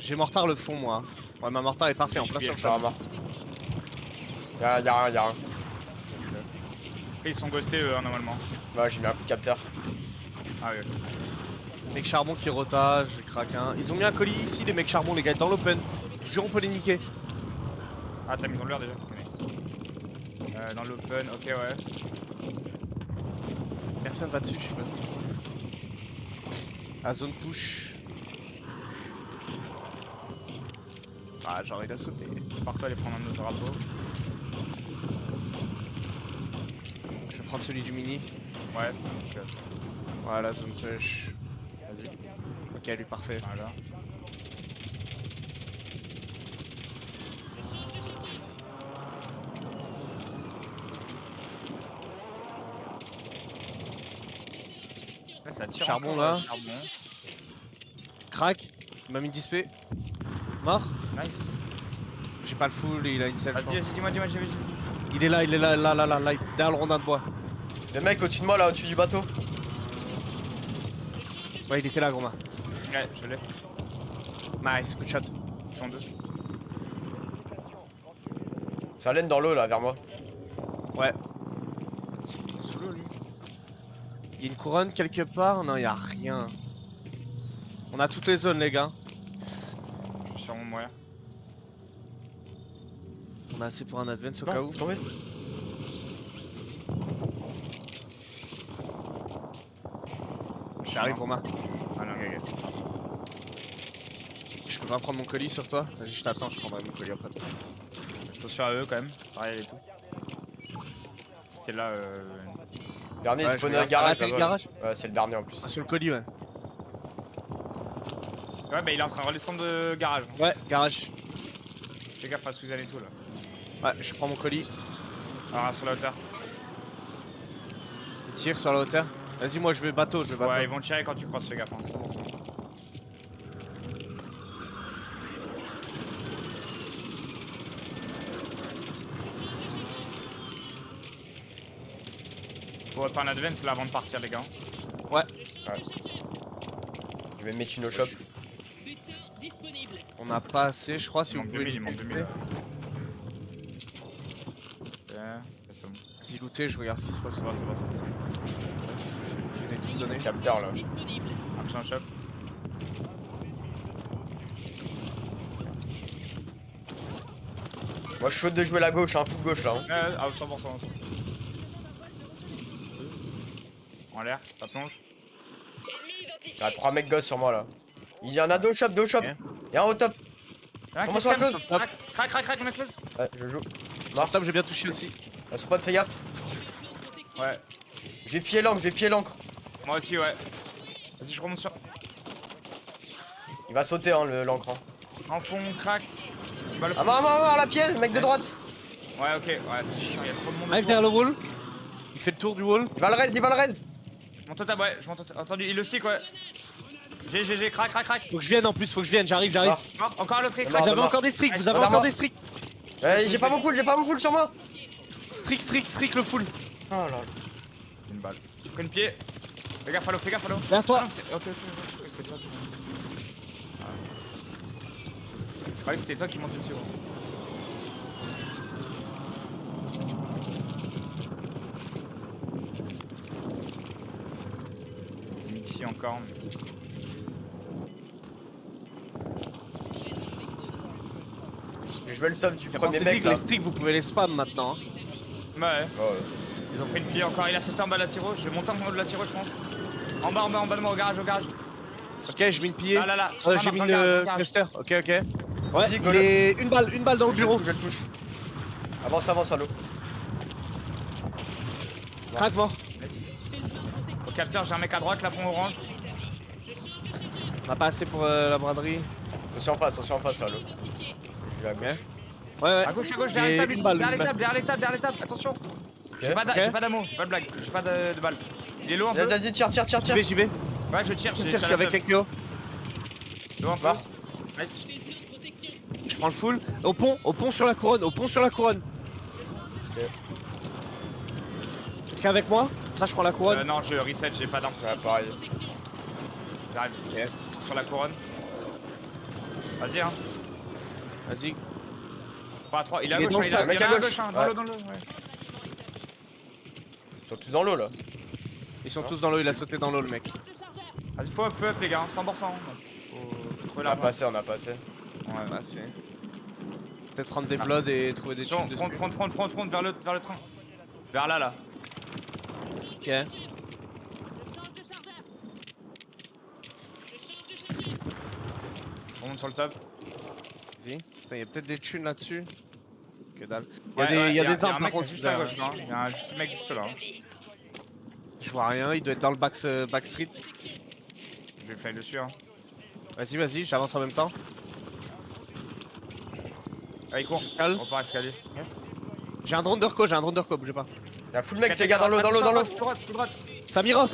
J'ai mortar le fond, moi. Ouais, ma mortar est parfaite en plein sur le Je suis à champ. mort. Y'a rien, y'a rien. Après, ils sont ghostés, eux, hein, normalement. Ouais, j'ai mis un coup de capteur. Ah, oui, ok. Mecs charbon qui rotage, j'ai craqué un. Ils ont mis un colis ici, les mecs charbon, les gars, dans l'open. Je vous jure, on peut les niquer. Ah, t'as mis dans l'heure déjà. Ok, nice. Dans l'open, ok, ouais. Personne va dessus, je sais pas ce qu'ils font. À zone push. Ah, genre il a sauté. Pars-toi aller prendre un autre drapeau. Je vais prendre celui du mini. Ouais, ok. Voilà, zone push. Vas-y, Ok, lui, parfait. voilà. Là, ça tire Charbon, encore, là. Charbon. Crac. Il m'a mis 10 P. Mort. Nice. J'ai pas le full, il a une selle. je Vas-y, pense. vas-y, dis-moi. Il est là, là, derrière le rondin de bois. Le mec au-dessus de moi, là, au-dessus du bateau. Ouais, il était là, gros main. Ouais, je l'ai. Nice, good shot. Ils sont deux. Salène dans l'eau, là, vers moi. Ouais. Il est sous l'eau, lui. Il y a une couronne quelque part? Non, il y a rien. On a toutes les zones, les gars. Je vais sûrement mourir. On a assez pour un advance au Non, cas où. tombé. J'arrive, Romain. Ah non, ok. Je peux pas prendre mon colis sur toi? Vas-y, je t'attends, je prendrai mon colis après toi. Attention à eux quand même. Pareil et tout. C'était là. Dernier, Ouais, il je spawnait vais un garage. arrêter le là-bas. garage. Ouais, c'est le dernier en plus. Ah, sur le colis, ouais. Ouais, bah il est en train de redescendre de garage. Ouais, garage. Fais gaffe à Suzanne et tout là. Ouais, je prends mon colis. Alors, sur la hauteur. Il tire sur la hauteur. Vas-y, moi je vais bateau, Ouais, ils vont tirer quand tu crosses, fais gaffe. Hein. C'est bon. Faut faire un advance là avant de partir, les gars. Ouais. Je vais mettre une au shop. Butin disponible. On n'a pas assez, je crois, si Il vous manque pouvez 2000, il manque 2000. looter. Ok, c'est bon. Si looter, je regarde ce qui se passe. C'est bon, c'est bon, c'est bon. J'essaie de tout donner. Capteur là. Disponible. Marche un shop. Moi je suis chaud de jouer la gauche, hein, full gauche là. Hein. Ouais, ah, 100%. En l'air, ça plonge. Ennemi identifié. Il y a 3 mecs gosses sur moi là. Il y en a 2 au shop, 2 au shop. Ok. Il y a un au top. Ah, Comment ça, close? Crac, on a close. Ouais, je joue. Sur top, j'ai bien touché aussi. Là, sur pote, fais gaffe. Ouais, Je vais piller l'encre, moi aussi, ouais. Vas-y, je remonte sur. Il va sauter hein, l'encre. Hein. En fond, crac. Balle. Ah mort, la pièce, mec de droite. Ouais, ok, ouais, c'est chiant, y'a trop de monde. Arrive derrière le wall. Il fait le tour du wall. Il va le raise. Je monte au tab, ouais, je monte au tab. Entendu, il le stick, ouais. GG, crac. Faut que je vienne en plus, faut que je vienne, j'arrive. Ah. Mort, encore un autre Mort. crac. J'avais Mort. encore des streaks, vous avez Mort. encore des streaks. J'ai pas mon full sur moi. Streak le full. Oh là là. Une balle. J'ai pris une pied. Fais gaffe, follow. Vers toi. Ah non, ok, c'est toi. Je croyais que c'était toi qui montais dessus. Ici encore. Je vais le sauve du premier Pensez-y mec que là. les streaks, vous pouvez les spam maintenant. Ouais, Oh, ouais. ils ont pris une pied encore. Il a sauté en bas de la tiro. Je vais monter en haut de la tiro, je pense. En bas de moi, au garage. Ok, j'ai mis une pillée. Là. J'ai mis Dans une le garage. cluster. Ok. Ouais, Vas-y, il go, est une balle dans le bureau. Je le touche. Avance, allô. Crac mort. Au capteur, j'ai un mec à droite, la pont orange. On a pas assez pour la braderie. Attention en face, allô. Je vais à gauche. Ouais. À gauche, Et derrière les une balle, tables, derrière les tables, attention. J'ai pas d'amour, j'ai pas de blague, j'ai pas de balle. Il est loin un peu. Vas-y, tire. J'y vais. Ouais, je tire, Je suis avec un KO. Loin un peu. Mort. Nice. Je prends le full. Au pont sur la couronne. Quelqu'un avec moi? Ça, je prends la couronne. Non, je reset, j'ai pas d'arme. Ouais, pareil. J'arrive. Sur la couronne. Vas-y, hein. Vas-y. 3 à 3. Il est à Il est gauche, dans hein, le il est sac. à Mec à gauche, gauche. hein, Ouais. dans l'eau, ouais. Ils sont tous dans l'eau là. Ils sont tous dans l'eau, il a sauté dans l'eau le mec. Vas-y, faut up les gars, 100%. Faut trouver On a l'arme. passé. Ouais, bah c'est. Peut-être prendre des bloods et trouver des Attention, tubes front, vers le train. Vers là. Ok. On monte sur le top. Vas-y. Putain, y'a peut-être des thunes là-dessus. Que dalle. Ouais, Il y a des un armes par mec contre. juste à gauche, non. Il y a un mec juste là. Je vois rien, il doit être dans le back street. Je vais fly dessus, hein. Vas-y, j'avance en même temps. Allez, cours. Calme. On part escalier. J'ai un drone de reco, bougez pas. Il y a full mec, les gars, dans l'eau. Tout droite. Samira.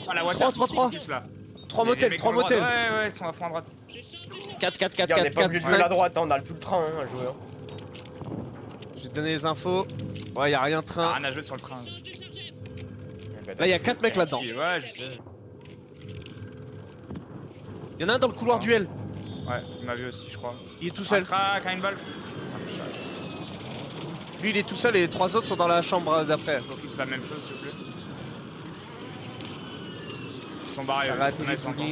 Ah, la water, 3. plus, là. 3 Les motels, mecs 3 à droite. motels. Ouais, ils sont à fond à droite. 4, Regarde, on est pas obligé de jouer la droite, hein, on a le tout le train hein, à jouer. Hein. J'ai donné les infos. Ouais, y'a rien de train. Rien à jouer sur le train. Là, y'a 4 mecs là-dedans. Ouais, je sais. Y'en a un dans le couloir duel. Ouais, il m'a vu aussi, je crois. Il est tout seul. Crac, une balle. Lui, il est tout seul et les 3 autres sont dans la chambre d'après. Faut tous la même chose, s'il te plaît. Ils sont barrés, Ça eux. va, Ouais, ils sont encore.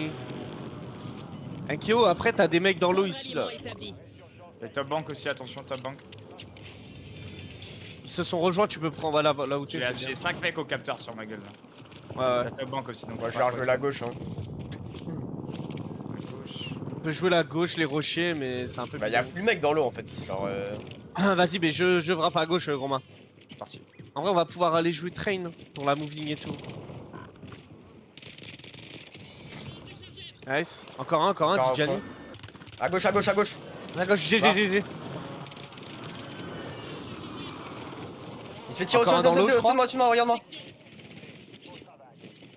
Un Kyo, après, t'as des mecs dans l'eau ici là. Les top bank aussi, attention, top bank. Ils se sont rejoints, tu peux prendre là où tu es. c'est bien. J'ai 5 mecs au capteur sur ma gueule là. Ouais. La top bank aussi, donc. Moi je vais rejouer la gauche. Hein. On peut jouer la gauche, les rochers, mais c'est un peu. Bah y'a full mec dans l'eau en fait. Genre Vas-y, mais je frappe à gauche, gros main. Je suis parti. En vrai, on va pouvoir aller jouer train pour la moving et tout. Nice. Encore un, Encore un Tijani. point. À gauche. À gauche, GG. Il se fait tirer Encore un dans l'eau, je au-dessus de moi, regarde-moi.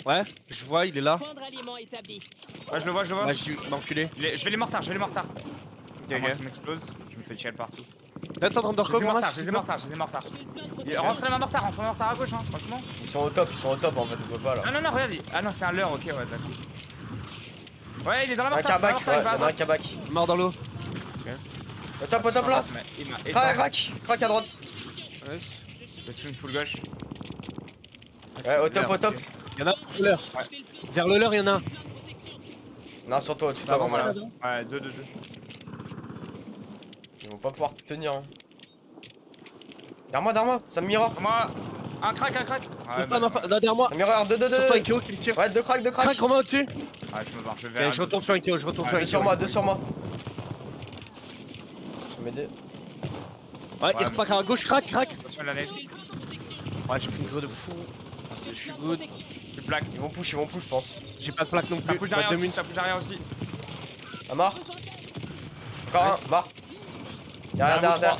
Ouais, je vois, il est là. Point de ralliement établi. Ouais, je le vois. Ouais, je m'ai enculé. Je vais les mortards. À moins Ok. qu'ils m'explosent, je me fais tirer partout. T'es en train de Je les ai recover, mortards, je les ai mortards. Rentrez ma mortard à gauche, hein, franchement. Ils sont au top en fait, on peut pas là. Non, regarde. Ah non, c'est un leurre, ok, ouais, d'accord. Ouais, il est dans la Un mortar. cabac, ouais, y'en a un cabac. Mort dans l'eau. Au top là. Il m'a Crac à droite. Nice. Je suis une full gauche. Ouais, au top. Y'en a un vers le leur. Vers le leur, y'en a un. Non, sur toi, tu Bah, t'avances. avance, Voilà. là. Ouais, 2. Ils vont pas pouvoir tout tenir. Hein. Derrière moi, ça me mirror. Moi, un crack. Ouais, Là, derrière moi. Ça me mirror, 2. Sur toi, Ikeo qui me tire. Ouais, 2 cracks. Crac, Romain au-dessus. Ouais, je me barre, je vais Ok, vers. je retourne sur Ikeo, sur 2 Ikeo. sur moi. Je vais m'aider. Ouais, il Ouais, repart à gauche, crac. Attention à la nette. Ouais, j'ai pris une grue de fou. Je suis good. Tu plaques. Ils vont push, je pense. J'ai pas de plaque non Ça plus. pousse Pas derrière de aussi, minutes. ça pousse derrière aussi. Ah, mort. Encore un, mort. Derrière.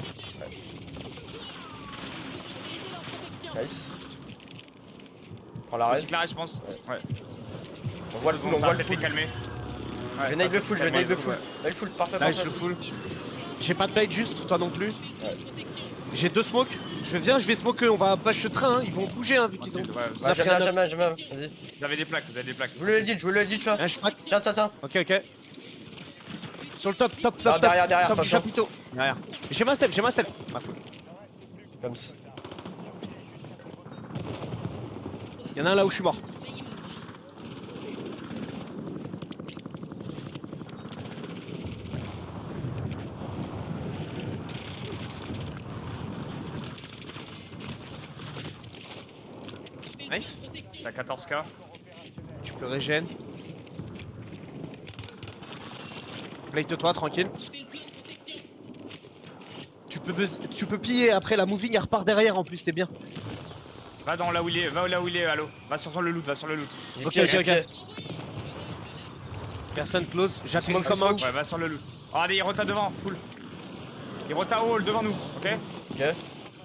Nice. Prends la Aussi reste. clair, je pense. Ouais. On voit le full, calmé. Je vais nade le full, Nade le full, parfait. Là, je le full. J'ai pas de bait juste, toi non plus. Ouais. J'ai 2 smokes. Je vais smoke, on va push le train, hein. Ils vont bouger hein, vu qu'ils ont. Ouais, j'aime bien, vas-y. Vous avez des plaques. Je voulais le dit, tu vois. Un crack. Tiens. Ok. Sur le top. Non, derrière, Top du attention. chapiteau. Derrière. J'ai ma self. Ma full. Comme ça. Y'en a un là où je suis mort. Nice. T'as 14k. Tu peux régène. Plate-toi tranquille. Tu peux piller après la moving, elle repart derrière en plus, t'es bien. Va là où il est, allo. Va sur le loot. Ok. Personne close, j'appuie une commande. Ouais, va sur le loot. Oh, allez, il rota devant, full. Il rota au hall devant nous, ok? Ok.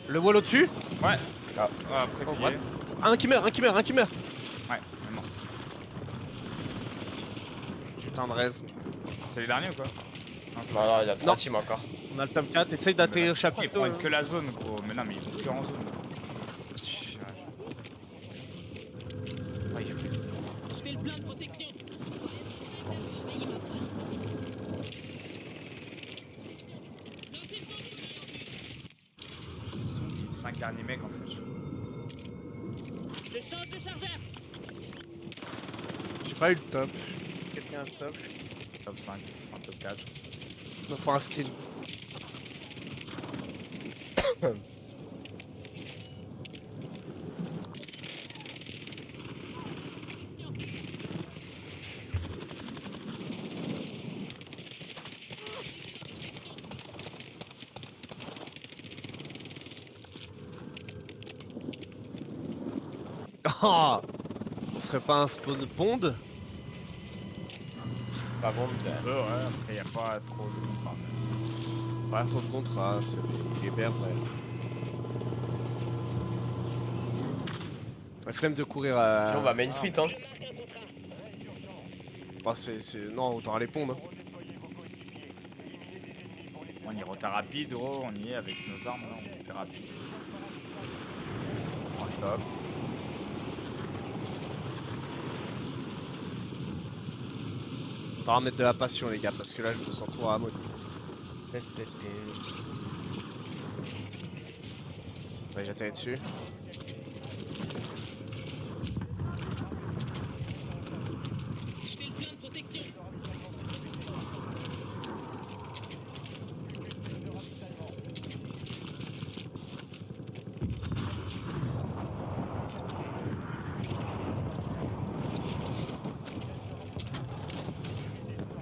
Le wall au-dessus. Ouais. Ah. Après, Oh, piller. Un qui meurt. Ouais, c'est mort. Putain de raise. C'est les derniers ou quoi? Non, il y a 3 Non. teams encore. On a le top 4, essaye d'atterrir le Ils chapiteau. prennent que la zone, gros. Mais non, mais ils sont que en zone. Ah, il fait- Je fais le plein de protection. 5 derniers mecs en fait. Je change de chargeur. J'ai pas eu le top. Quelqu'un a le top. Top 5, enfin top 4. Il me faut un skill. Oh, ce serait pas un spawn bond? Pas bon. Ouais, après y'a pas trop de contrats. Pas trop de contrat, c'est hyper vrai. La flemme de courir à. Sinon, on va main street, hein. Oh, Non, autant aller pondre. On y rota rapide, gros, on y est avec nos armes, là, on est hyper rapide. Oh, top. On va remettre de la passion, les gars, parce que là, je me sens trop à mode. Ouais, j'atterris dessus. Je fais le plein de protection.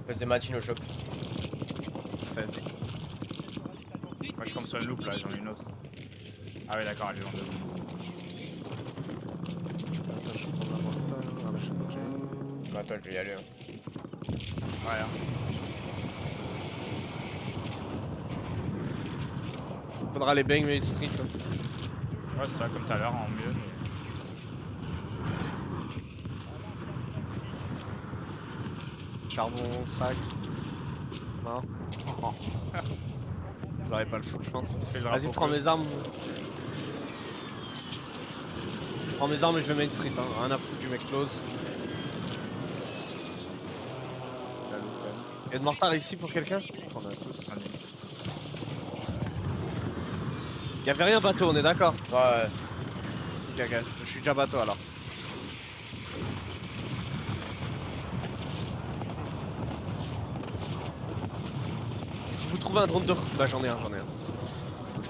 Fais des matines au shop. Vas-y. Moi je tombe sur une loupe là, j'en ai une autre. Ah ouais d'accord, elle est loin de nous. Attends, je prends la morta. Ah, bah, je sais pas que j'ai. Attends, je vais y aller. Hein. Ouais, hein. Faudra les bang Main Street. Hein. Ouais, c'est ça, comme tout à l'heure, en mieux. Mais... Charbon, crack. Non. J'aurais pas le fou, je pense. Fais le Vas-y, drapeau prends bleu. mes armes. Je prends mes armes et je vais Main Street. Hein. Rien à foutre du mec close. La loupe, Y'a de mortar ici pour quelqu'un? On a tous. Allez. Y'avait rien bateau, on est d'accord? Ouais. Ok, ok, je suis déjà bateau alors. Si vous trouvez un drone de... Bah j'en ai un. Moi,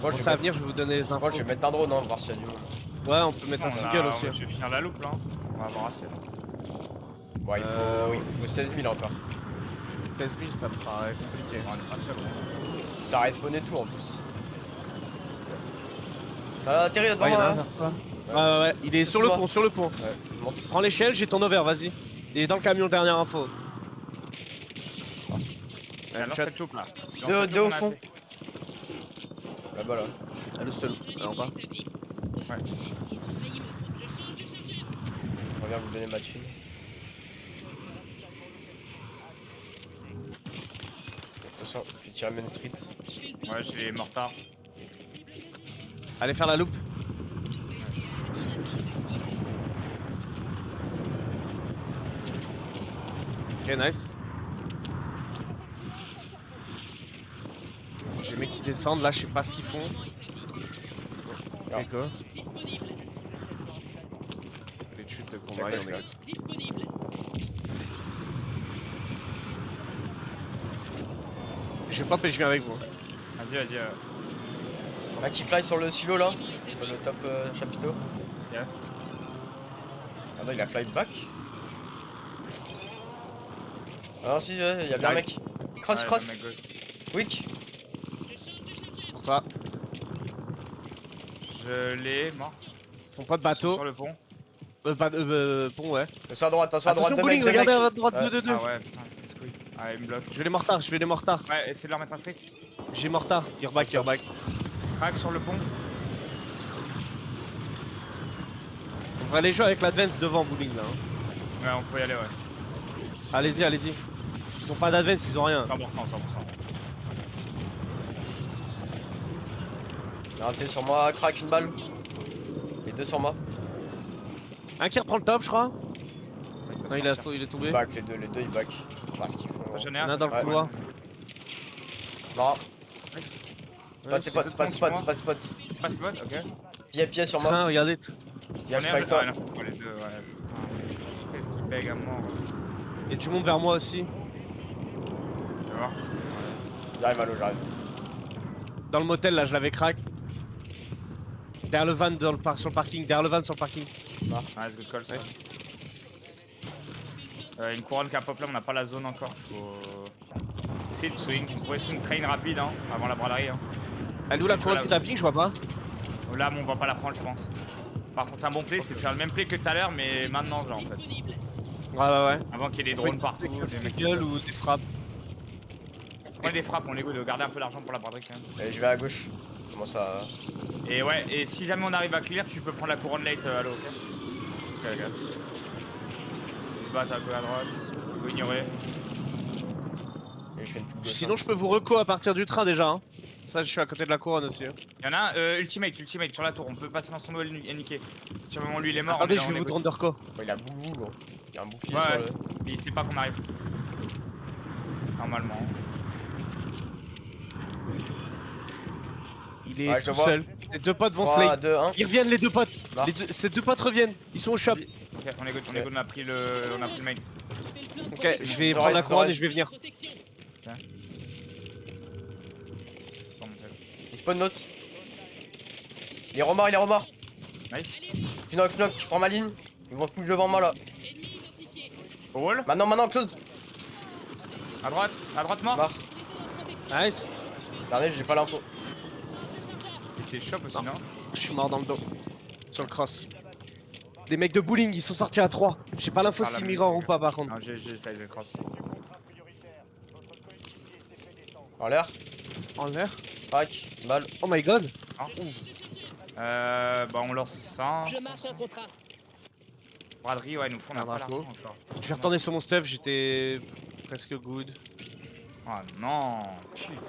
Bon, je c'est vais à mettre... venir, je vais vous donner les infos. Moi, je vais mettre un drone, hein, voir s'il y a du monde. Ouais, on peut mettre un single aussi. Je vais finir la loupe là. On va avoir assez là. Bon, il faut 16 000 encore. 16 000, ça me paraît compliqué. On est pas très bon. Ça respawn et tout en plus. T'as atterri là devant Ouais, y'en a un moi, vers toi. Ouais, il est sur le Suis-moi. pont, sur le pont. Ouais, monte. Prends l'échelle, j'ai ton over, vas-y. Il est dans le camion, dernière info. Dans chat. cette loupe là. Dans Deux cette au loupe, on a fond. assez. Là-bas là. Allô, cette loupe. Là, en bas. Ouais. Ils ont failli me... Je change de chargeur. Je reviens vous donner ma thune. Attention, je vais tirer Main Street. Je fais le plein Ouais, de j'ai les protection. mortards. Allez faire la loupe. Ok, nice. Les mecs qui descendent là, je sais pas ce qu'ils font. Ok, go. Disponible. Les chutes de Ça combat, clash, il y en a. clash. Disponible. Je vais pop et je viens avec vous. Vas-y, vas-y. Un qui fly sur le silo là. Sur le top chapiteau. Ok. Ah non, il a fly back. Ah non, si, il y a bien un Ouais. mec. Cross, Ouais, cross. le mec gauche. Wick. Je change de chargeur. Pour toi. Je l'ai mort. Ton pote bateau. Sur le pont. Pont, ouais. Attention à droite, attention à droite. Attention, deux bowling, mecs, deux regardez à mecs. votre droite, Ouais. 2-2-2. Ah ouais, putain, casse couille. Ah, il me bloque. Je vais les mortards. Ouais, essaye de leur mettre un streak. J'ai mortard. You're back, you're back. Crack sur le pont. On va aller jouer avec l'advance devant bowling là. hein. Ouais, on peut y aller, ouais. Allez-y, allez-y. Ils ont pas d'advance, ils ont rien. 100%, 100%. Il y a un T sur moi, crack une balle. Et deux sur moi. Un qui reprend le top, je crois. Non, il est tombé. Back, les deux ils back. Parce qu'ils font. J'en ai Il y en un. a dans le Ouais. couloir. Non, Ouais, pas spot, c'est pas spot, c'est pas spot. Pas spot, ok. Pied sur moi. Train, regardez. Viens, J'en je suis ai pas avec toi. ouais, non, les deux, ouais. Putain, qu'est-ce qu'il bègue à mort. Il y a du monde vers moi aussi. Tu vas voir. J'arrive à l'eau, j'arrive. Dans le motel là, je l'avais crack. Derrière le van sur le parking. Derrière le van sur le parking. Nice, good call, ça. Une couronne qui a pop là, on n'a pas la zone encore. Faut essayer de swing. On pourrait swing train rapide hein, avant la braderie. Hein. Elle est où la couronne que t'as ping, je vois pas. Là, on va pas la prendre, je pense. Par contre, un bon play, c'est de faire le même play que tout à l'heure, mais maintenant, là en fait. Disponible. Ouais. Avant qu'il y ait des drones partout. Des Des mecs gueules ou des frappes. Prenez des frappes, on les goûte de garder un peu d'argent pour la braderie quand même. Et je vais à gauche. Comment ça. Et ouais, et si jamais on arrive à clear, tu peux prendre la couronne late à l'eau, ok? Ok, ok. Ils se battent un peu à droite, on peut ignorer. Et je fais une petite gauche. Sinon, je peux vous reco à partir du train déjà. Hein. Ça, je suis à côté de la couronne aussi. Hein. Y'en a un, ultimate sur la tour, on peut passer dans son dos et niquer. Si au moment où lui il est mort, Attendez, on est je là, vais on vous est drone de reco. Oh, il a boulou, gros. Il y a un bouclier Ouais, sur ouais. le. Et il sait pas qu'on arrive. Normalement. Il est Ouais, je tout le vois. seul. Ces deux potes vont 3, slay. 2, 1. Ils reviennent les deux potes. Non. Ces deux potes reviennent. Ils sont au shop. Ok, on est good, on a pris le main. Ok, je vais Ça prendre la reste, couronne ça et je vais venir. Protection. Sans monter. Il spawn l'autre. Il est remords, il est remords. Nice. Tu knock, je prends ma ligne. Ils vont push devant moi là. Ennemi identifié. Au wall, Maintenant, close. à droite mort. Mort. Nice. Dernier, j'ai pas l'info. Il était shop aussi, non? Je suis mort dans le dos. Sur le cross. Des mecs de bowling, ils sont sortis à 3. J'ai pas l'info Ah, si la mirror musique. ou pas par contre. Non, j'ai ça, je cross. En l'air. En l'air. Crack. Balle. Oh my god. Bah on leur sent. Je marque un contrat. Braderie, ouais, nous font on a Un pas drapeau. l'argent encore. Je vais retourner sur mon stuff, j'étais presque good. Oh non, putain.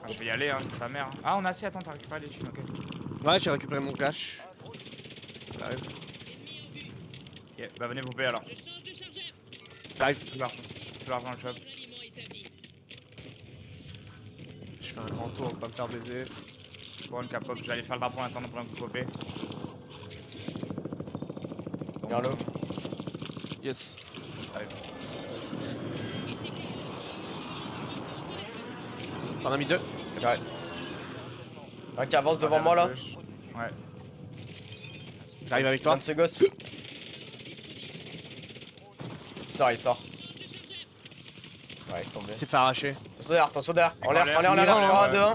Ah, je vais y aller, hein, sa mère. Ah, on a assez, attends, t'as récupéré les thunes, ok. Ouais, j'ai récupéré mon cash. J'arrive. Ok, bah venez vous payer alors. Je change de chargeur. J'arrive. Tout l'argent dans le shop. Ralliement établi. Je fais un grand tour pour pas me faire baiser. Pour une cap-up, je vais aller faire le drapeau en attendant pour un coup popé. Vers l'eau. Yes. T'en as mis 2. Ouais. Un qui avance devant moi là. Ouais. J'arrive avec toi. Un de ce gosse. Il sort, il sort. Ouais, laisse tomber. Il s'est fait arracher. Attention derrière. En l'air, En l'air, 3, ouais. 2, 1.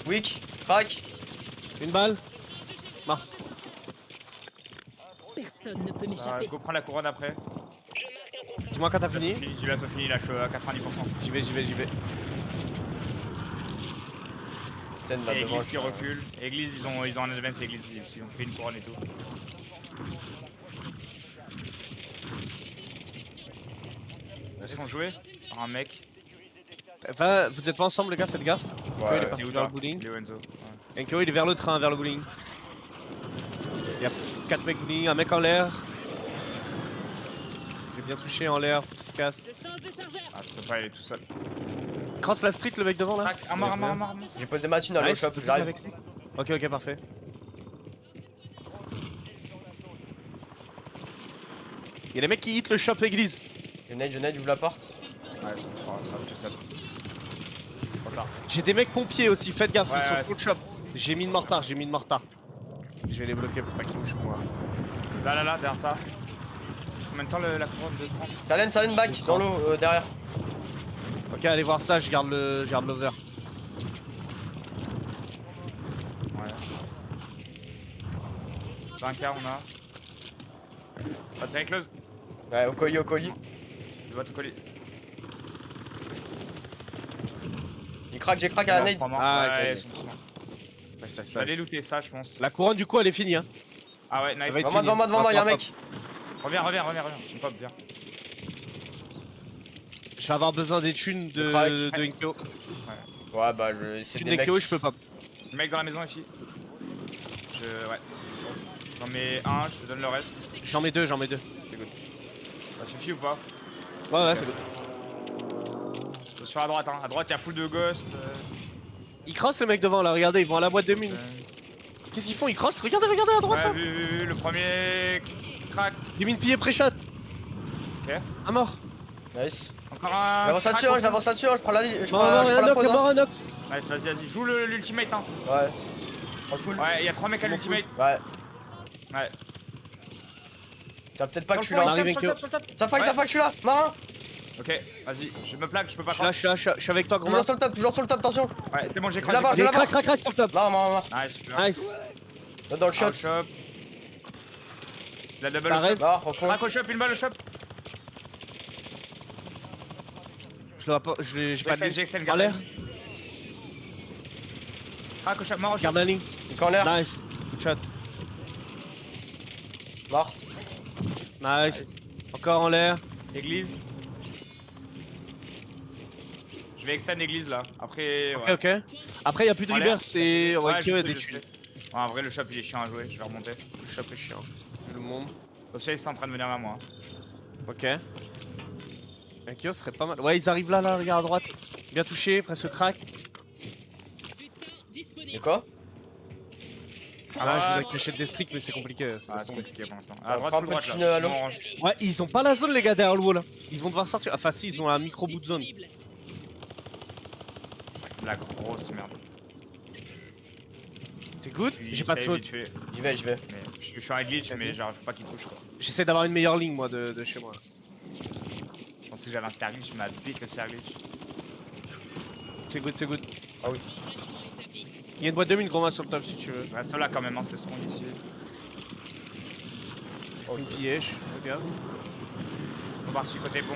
Weak, crack. Une balle. Personne ne peut m'échapper. Go prendre la couronne après. Dis-moi quand t'as fini. J'ai bientôt fini, là je suis à 90%. J'y vais. Sten là Et devant. Église qui recule. Église, ils ont un advance, Église, ils ont fait une couronne et tout. Est-ce qu'on jouait par un mec? Enfin, vous êtes pas ensemble les gars, faites gaffe. Ouais, il est ouais. parti T'es où vers toi? le bowling. Lorenzo. Ouais. Enko il est vers le train, vers le bowling. Il y a 4 mecs bowling, un mec en l'air. J'ai bien touché en l'air, il se casse. Je change de chargeur. Ah, tu peux pas aller tout seul. Cross la street le mec devant là. Crac, un mort. J'ai posé ma thune à l'eau Nice, shop, vous êtes j'arrive. avec lui. Ok, parfait. Il y a des mecs qui hit le shop église. Je nade, ouvre la porte. Ouais, ça va tout seul. Trop tard. J'ai des mecs pompiers aussi, faites gaffe, Ouais, ils sont ouais, full shop. J'ai mis une mortar. Je vais les bloquer pour pas qu'ils me chouent moi. Là, derrière ça. Combien de temps la couronne de 30? Salen back dans l'eau derrière. Ok, allez voir ça, je garde l'over. Ouais. 20k on a. Ah, t'es close. Ouais, au colis. Je vois tout colis. J'ai crack à la nade. Ah, ouais, c'est- je vais aller looter ça, je pense. La couronne du coup elle est finie hein. Ah ouais, nice. Ça va être Devant moi, y'a un mec. Reviens. On pop, viens. Je vais avoir besoin des thunes de Enko. Ouais, bah c'est Thunes des mecs. d'Enko je peux pas. Le mec dans la maison ici. Ouais. J'en mets un, je te donne le reste. J'en mets deux. Ça suffit ou pas? Ouais, c'est good. Sur la droite, hein. À droite, y'a full de ghosts. Ils crossent les mecs devant là, regardez, ils vont à la boîte de mine. Qu'est-ce qu'ils font? Ils crossent? Regardez à droite Ouais, là. vu, le premier crack. Des mines pillées pré-shot. Ok. Un mort. Nice. Encore un. J'avance là-dessus, crack. je prends la je prends Mort, la un knock, pause, hein. mort, un knock. Nice, vas-y. Joue l'ultimate, hein. Ouais. Prends le full. Ouais, y'a 3 mecs à Mon l'ultimate. Ouais. Ouais. Ça peut-être pas que je suis Sur le là. On arrive, top, Enko. sur le top. Ça fight que je suis là. Marin. Ok, vas-y, je me plaque, je peux pas Je suis là, cross. je suis avec toi, gros. Toujours sur le top, attention. Ouais, c'est bon, j'ai Je la crash. barre, Allez, la barre. crac sur le top. Marin. Nice, super. Nice. Dans le shot. Shot. La double Ça au shop. reste. Mort, au fond. Crack au shop, une balle au shop. Je le vois pas, j'ai pas de J'ai ligne. Excel, En garde l'air. Crack au shop, mort au shop. Garde la ligne. Il est en l'air. Nice. Good shot. Mort. Nice. Encore en l'air. Église. Je vais extend l'église là. Après, Ok, ouais. ok. Après, y a plus de En river, l'air. c'est. Ouais, Ouais, je qui a sais, des je thunes. sais. Ouais, en vrai, le shop il est chiant à jouer, je vais remonter. Le shop est chiant. Le monde. Aussi, ils sont en train de venir vers moi. Ok. Enkyo serait pas mal. Ouais, ils arrivent là, regarde à droite. Bien touché, presque crack. Butin Et disponible. quoi? Ah là, je vous ai caché des streaks, mais c'est compliqué. Ah, laisse c'est tomber. compliqué pour l'instant. On À droite, prend full un peu droite de là. à l'eau. Non, orange. Ouais, ils ont pas la zone, les gars, derrière le wall là. Ils vont devoir sortir. Enfin, si, ils ont un micro bout de zone. Disponible. La grosse merde. T'es good? J'ai pas de saut. J'y vais. Mais je suis un glitch, Vas-y. mais j'arrive pas qu'il touche quoi. J'essaie d'avoir une meilleure ligne, moi, de chez moi. Je pensais que j'avais un star glitch, je m'habite le star glitch. C'est good, c'est good. Ah oui. Il y a une boîte de mine, gros, sur le top si tu veux. Je reste là quand même, hein, c'est son ici. Une piège, regarde. Ils sont partis côté pont.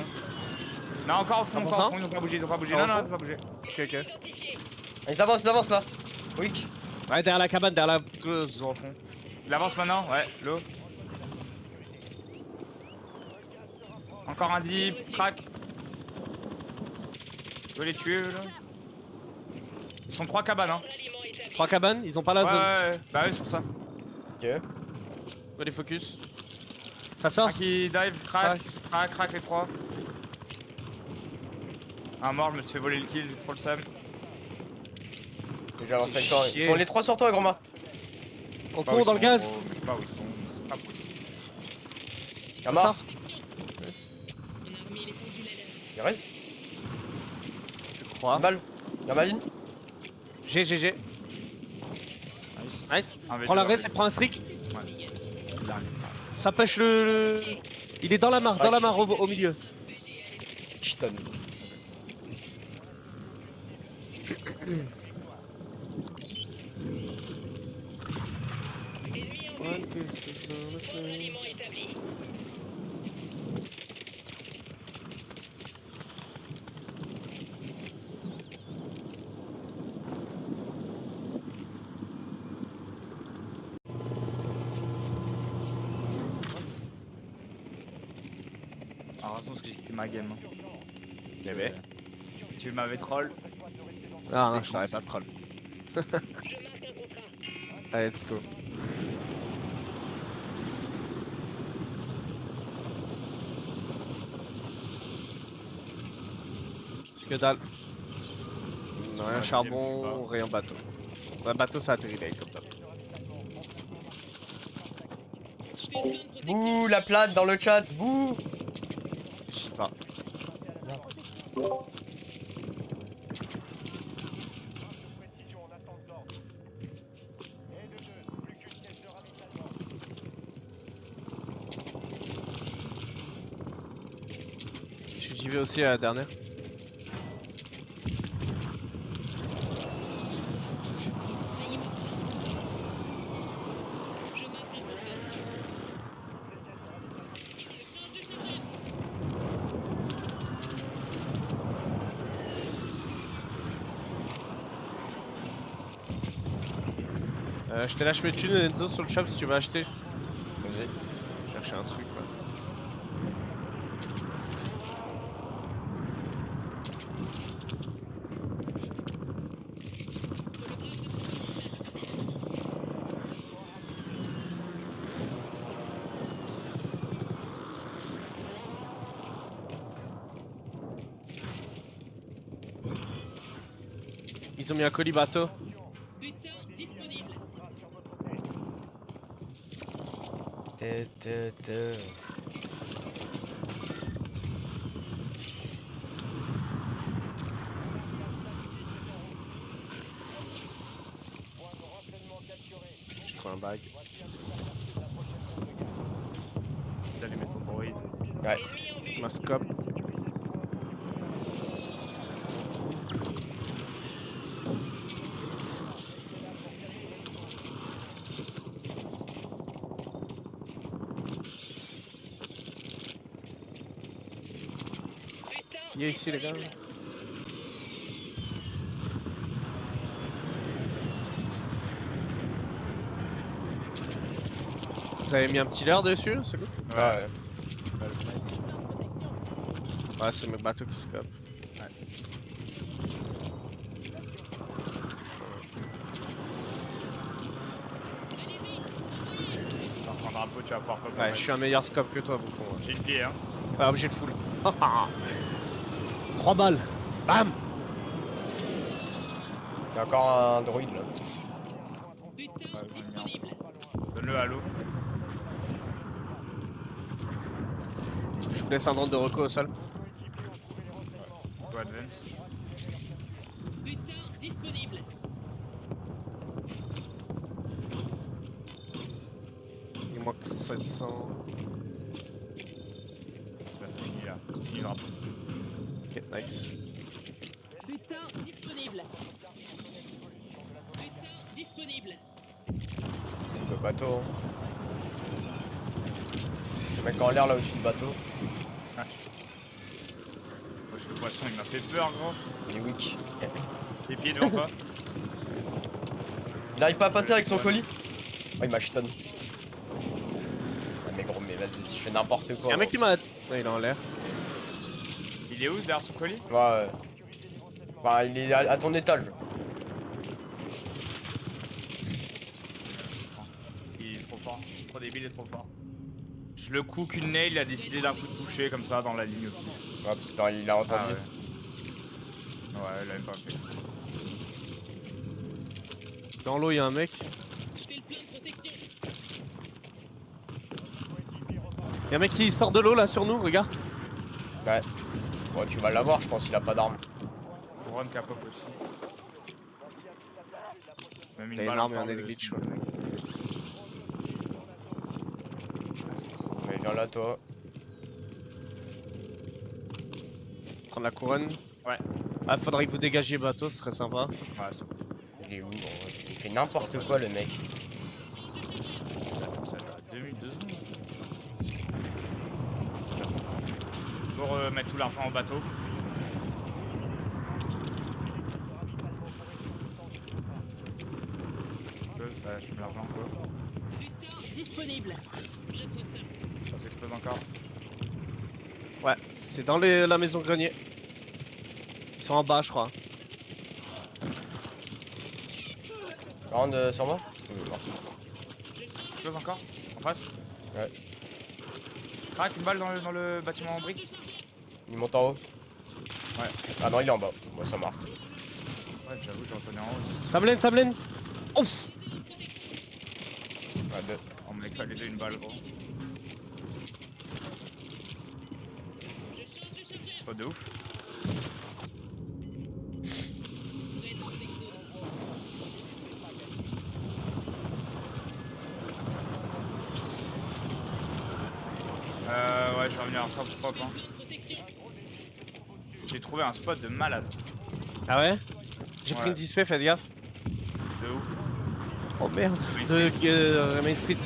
Non, encore au fond, 100%? ils ont pas bougé, Encore Non, au non, fond ils ont pas bougé. Ok, ok. Ils avancent là. Weak. Ouais, derrière la cabane, derrière la close. Ils sont au fond. Il avance maintenant, ouais, l'eau. Encore un deep, crack. Je veux les tuer eux là. Ils sont 3 cabanes hein. 3 cabanes, ils ont pas la zone. Ouais, bah ouais, c'est pour ça. Ok. Ouais, les focus. Ça sort. Crack qui dive, crack les 3. Un mort, je me suis fait voler le kill, j'ai trop le seum. J'avance avec toi. Ils chier. sont les 3 sur toi, grand-mât. On Pas où court ils dans le sont, gaz. gros, je sais pas où ils sont. C'est pas possible. Y'a C'est mort. ça. Mon armée les pendules à l'heure. Il reste. Je crois. Une balle. Y'a ma ligne. GG. Nice. Nice. Un Prends la V2, res et prends un streak. Ouais. Ça pêche le... Il est dans la mare, au milieu. Chiton. Aliment établi. Alors, attention, parce que j'ai quitté ma game. Bébé. Si tu m'avais troll, Ah non, C'est je t'arrête pas de troll. Je marque un contrat. Allez, let's go. Que dalle. Non, rien Ouais, charbon, deuxième, je rien bateau. Un bateau ça atterrit direct comme ça. Je fais plein de protection. Bouh, la plate dans le chat. Bouh. Je sais pas. Précision en attente d'ordre. Et de 2, plus qu'une caisse de ravitaillement. J'y vais aussi à la dernière. Ils ont failli me dire. Je marque un contrat. Échange de chargeur. Je te lâche mes thunes Enzo sur le shop si tu veux acheter. Vas-y. Chercher un truc quoi. Ils ont mis un colis bateau. Butin disponible. Te. Je prends un bag. d'aller mettre ton droïde. Ouais. Ennemi en vue. Ma scope. Butin Il est ici les gars. disponible. Vous avez mis un petit leurre dessus, c'est cool. Ouais. Ouais, c'est mes bateaux qui scopent. Allez-y. Ça reprendra un peu, tu vas pouvoir pas. Ouais, je suis un meilleur scope que toi, bouffon. Ouais. J'ai le pied, hein. Ah, obligé de full. 3 balles. Bam. Il y a encore un droïde là. Butin Ouais, disponible. Donne-le à l'eau. Je vous laisse un drone de reco au sol. Go advance. Butin disponible. Il manque 700. C'est pas fini là. C'est fini le rapport. Ok, nice. Butin disponible. Butin disponible. Le bateau. Le mec en l'air là au-dessus du bateau. Wesh, le poisson il m'a fait peur, gros. Il est weak. Les pieds devant toi. Il arrive pas à passer avec son colis. Oh il m'a chiton. Ah, mais gros mais vas-y, tu fais n'importe quoi. Y'a un mec qui m'a. Ouais, il est en l'air. Il est où derrière son colis? Ouais. Enfin il est à ton étage. Il est trop fort. Trop débile et trop fort. Je le cook une nail, il a décidé d'un coup de toucher comme ça dans la ligne aussi. Ouais parce qu'il a entendu. Ah ouais. Ouais, il avait pas fait. Dans l'eau, il y a un mec. Je fais le plein de protection. Il y a un mec qui sort de l'eau là sur nous, regarde. Ouais. Bon, tu vas l'avoir, je pense, il a pas d'arme. Couronne qui a pop aussi. Même une T'as balle une arme et encore un de glitch, Simon, mec. Mais viens là, toi. Prendre la couronne. Ouais. Ah, faudrait que vous dégagiez bateau, ce serait sympa. Ouais, c'est bon. Il est où gros? Il fait n'importe quoi, le mec. Ça dure 2 minutes, 2 secondes. Faut remettre tout l'argent au bateau. Je mets l'argent quoi. Putain, disponible. Je prends ça. Ça s'explose encore. Ouais, c'est dans la maison grenier. Ils sont en bas, je crois. Rentre sur moi? Non. Explose encore. En face. Ouais. Crac, une balle dans le bâtiment en briques. Il monte en haut. Ouais. Ah non, il est en bas. Bon, ça marche. Ouais, j'avoue, j'ai entendu en haut. Ça me laine. Ouf. Ah, deux. On m'a les deux une balle gros. C'est pas de ouf. Ouais, je vais revenir en top spot. Hein. J'ai trouvé un spot de malade. Ah ouais? J'ai Ouais. pris une display, faites gaffe. De ouf. Oh merde. Main De Main Street.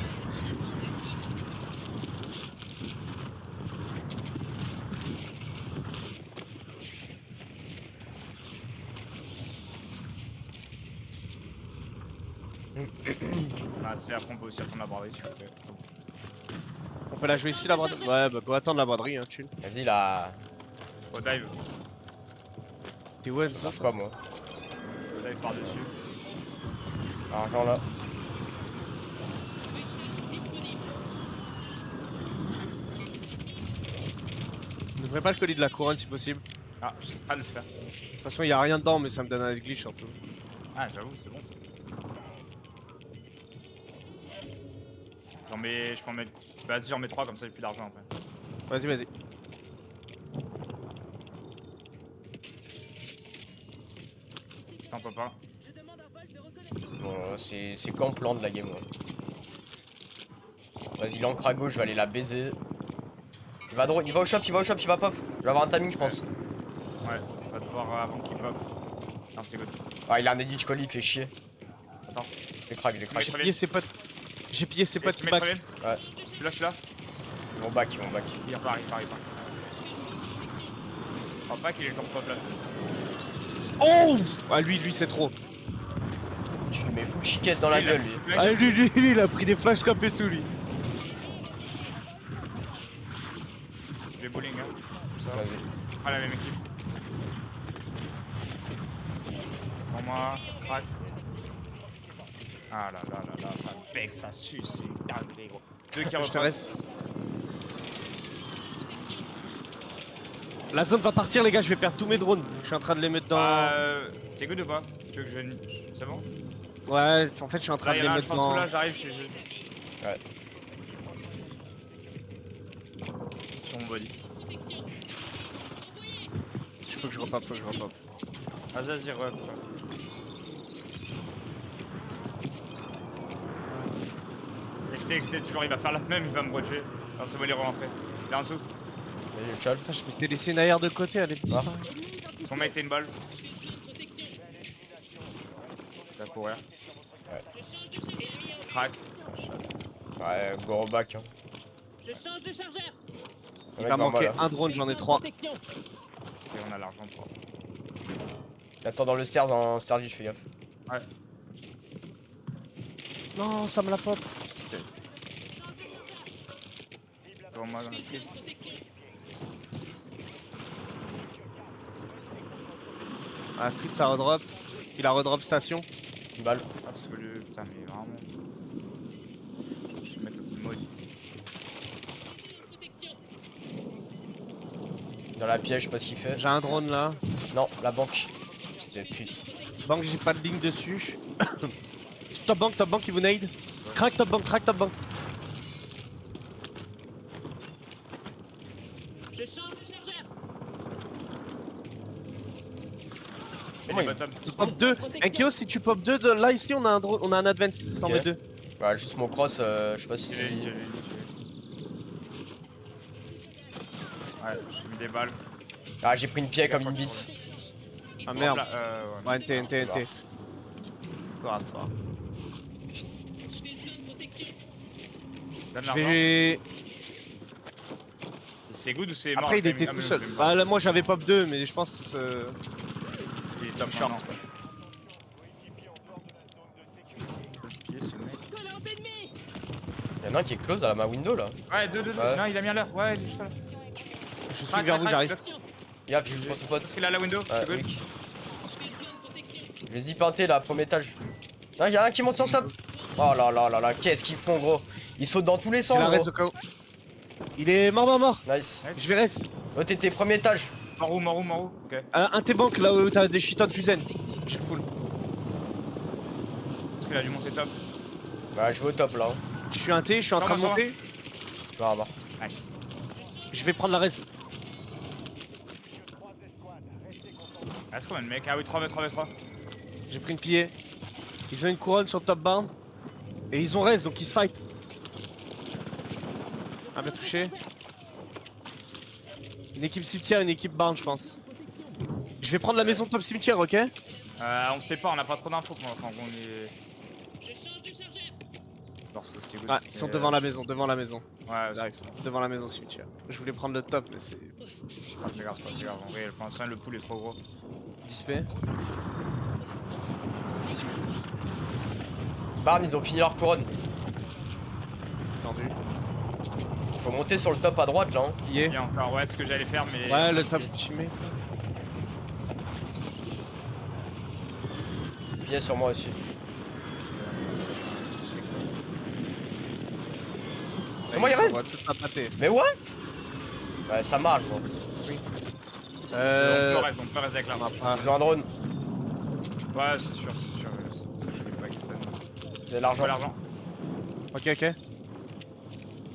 Ah, c'est après on peut aussi attendre la braderie si vous voulez. On peut la jouer ici la braderie? Ouais, bah go attendre la braderie, hein, chill. Vas-y, là. Au dive. T'es où elle Ça ça? marche pas, moi. Au dive par dessus. Argent là. Je devrais pas le colis de la couronne si possible. Ah, je sais pas le faire. De toute façon, y a rien dedans, mais ça me donne un glitch surtout. Ah, j'avoue, c'est bon ça. Je peux en mettre. Vas-y, j'en mets 3 comme ça, j'ai plus d'argent après. Vas-y. Putain, papa. Je demande un vol de reconnaissance. Bon, c'est quand plan de la game, ouais. Vas-y, l'ancre à gauche, je vais aller la baiser. Il va au shop, il va pop. Je vais avoir un timing, je pense. Ouais, on va devoir avant qu'il pop. Non, c'est good. Ah, il a un edge colis, il fait chier. Attends. J'ai crack. Mais- J'ai pillé ses potes. J'ai pillé ses potes qui back. Ouais. Je suis là. Ils vont back. Il repart. Je crois pas qu'il ait le temps de pop là. Oh! Ah lui c'est trop. Tu lui mets full chiquette dans la Il a- gueule, lui. Ah lui, il a pris des flash cap et tout lui. Je vais bowling, hein. Ça va. Vas-y. Ah, la même équipe. Pour moi, crack. Ah là, ça bec, ça suce, c'est dingue, gros. Deux qui Je te repassent. laisse. La zone va partir les gars, je vais perdre tous mes drones. Je suis en train de les mettre dans... T'es good ou pas? Tu veux que je... C'est bon? Ouais, en fait je suis en train Là, de il y les en a un mettre je pense dans... là, j'arrive chez eux. Ouais. Sur mon body. Il faut que je repop. Vas-y, rep. Excès, toujours il va faire la même, il va me brûler. Alors c'est bon, il est rentré. Il est en dessous. Vas-y, le chal. Putain, je m'étais laissé une air de côté, elle est disparaître. Son mate, une balle. Il va courir. Crack. Ouais, go back. Hein. Je change de chargeur. Il va manquer un drone, j'en ai 3. Protection. Et on a l'argent pour. Attends, dans le stairs, dans Stargy, je fais gaffe. Ouais. Non, ça me la pop. Pour moi, dans le skate. Ah, street ça redrop. Il a redrop station. Une balle. Absolu, putain, mais vraiment. Je vais mettre le coup de mode. Dans la piège, je sais pas ce qu'il fait. J'ai un drone là. Non, la banque. C'était pute. Banque, j'ai pas de ligne dessus. top bank, il vous nade. Crack top bank. Je change de chargeur. Et Oui. les bottom. Pop 2. Enkyo, si tu pop 2, là ici on a un advance. Ça en Ok. met 2. Bah, juste mon cross, je sais pas si. J'ai vu. Ouais, j'ai mis des balles. Ah, j'ai pris une pied comme une bite. Ah merde. Ouais. Ouais, NT. Ah, c'est pas. Je fais le plan de protection. Donne Je l'argent. vais. C'est good ou c'est mort? Après, il était tout seul. Bah, là, moi j'avais pop 2, mais je pense que. Il est top short. short. Coéquipier en dehors de la zone de sécurité. Le pied, ce mec. Collant ennemi. Y'en a un qui est close à ma window là. Ouais, deux. Ouais. Non, il a mis à l'heure. Ouais, il est juste là. Je suis vers vous, j'arrive. Gaffe, je prends ton pote. Parce qu'il a la window. Ouais, C'est good. oui. Je fais le plan de protection. Je les ai pintés là, premier étage. Ah, y'a un qui monte sans stop. Oh là là là là, qu'est-ce qu'ils font gros. Ils sautent dans tous les Il sens a reste gros. au cas où. Il est mort. Nice. Je vais reste. Oh, t'étais premier étage. Mort où? Ok. Un T-bank là où t'as des shitons de Fusen. J'ai le full. Parce qu'il a dû monter top. Bah, je vais au top là. Je suis un T, je suis en train de Ça va. monter. Je vais avoir. Nice. Je vais prendre la reste. Sur 3 escouades, restez concentrés. Reste combien de mecs? Ah oui, 3v3. J'ai pris une pillée. Ils ont une couronne sur le top barn. Et ils ont reste donc ils se fight. Un bien touché. Une équipe cimetière, une équipe barn, je pense. Je vais prendre la maison top cimetière, ok? On sait pas, on a pas trop d'infos pour l'instant. On est. Je change de chargeur. Genre, c'est good. Ah, ils sont devant la maison, Ouais, J'arrive. Devant la maison cimetière. Je voulais prendre le top, mais c'est c'est grave. En vrai, pour l'instant, le pool est trop gros. dispé. Barn, ils ont fini leur couronne. Tendu. Faut monter sur le top à droite là. Hein. Pillé. Il y a encore, ouais, ce que j'allais faire, mais. Ouais, le top teammate. Pied sur moi aussi. Comment il reste? On va tout tapater. Mais what? Ouais, ça marche gros. On peut rester avec l'arme. Ils ont un drone. Ouais, c'est sûr. Ça fait pas extrême. J'ai de l'argent. L'argent. Ok.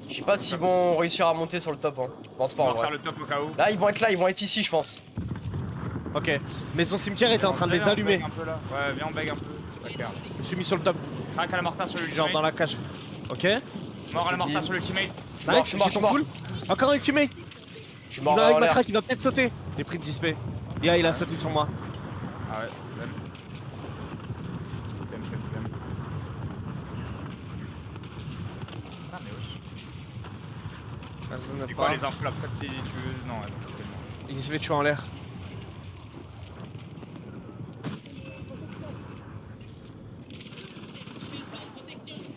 Je sais pas s'ils vont réussir à monter sur le top. Hein. Je pense pas On en va faire vrai. le top au cas où. Là, ils vont être ici, je pense. Ok. Maison cimetière était en train de les Viens, on allumer. bag un peu là. Ouais, viens, on bag un peu. C'est pas clair. Je me suis mis sur le top. Crac à la mortar sur le Genre dans ultimate. la cage. Ok. Mort à la mortar sur le ultimate. Je suis mort, je suis mort, je suis mort. Encore un ultimate. Je suis Il mort va avec en ma l'air. crack, il va peut-être sauter. J'ai pris de dispé. Il a sauté sur moi. Ah ouais, flemme. Ah mais wesh. C'est quoi les infos là? Après si tu veux. Non, ouais, donc c'est tellement. Il se fait tuer en l'air.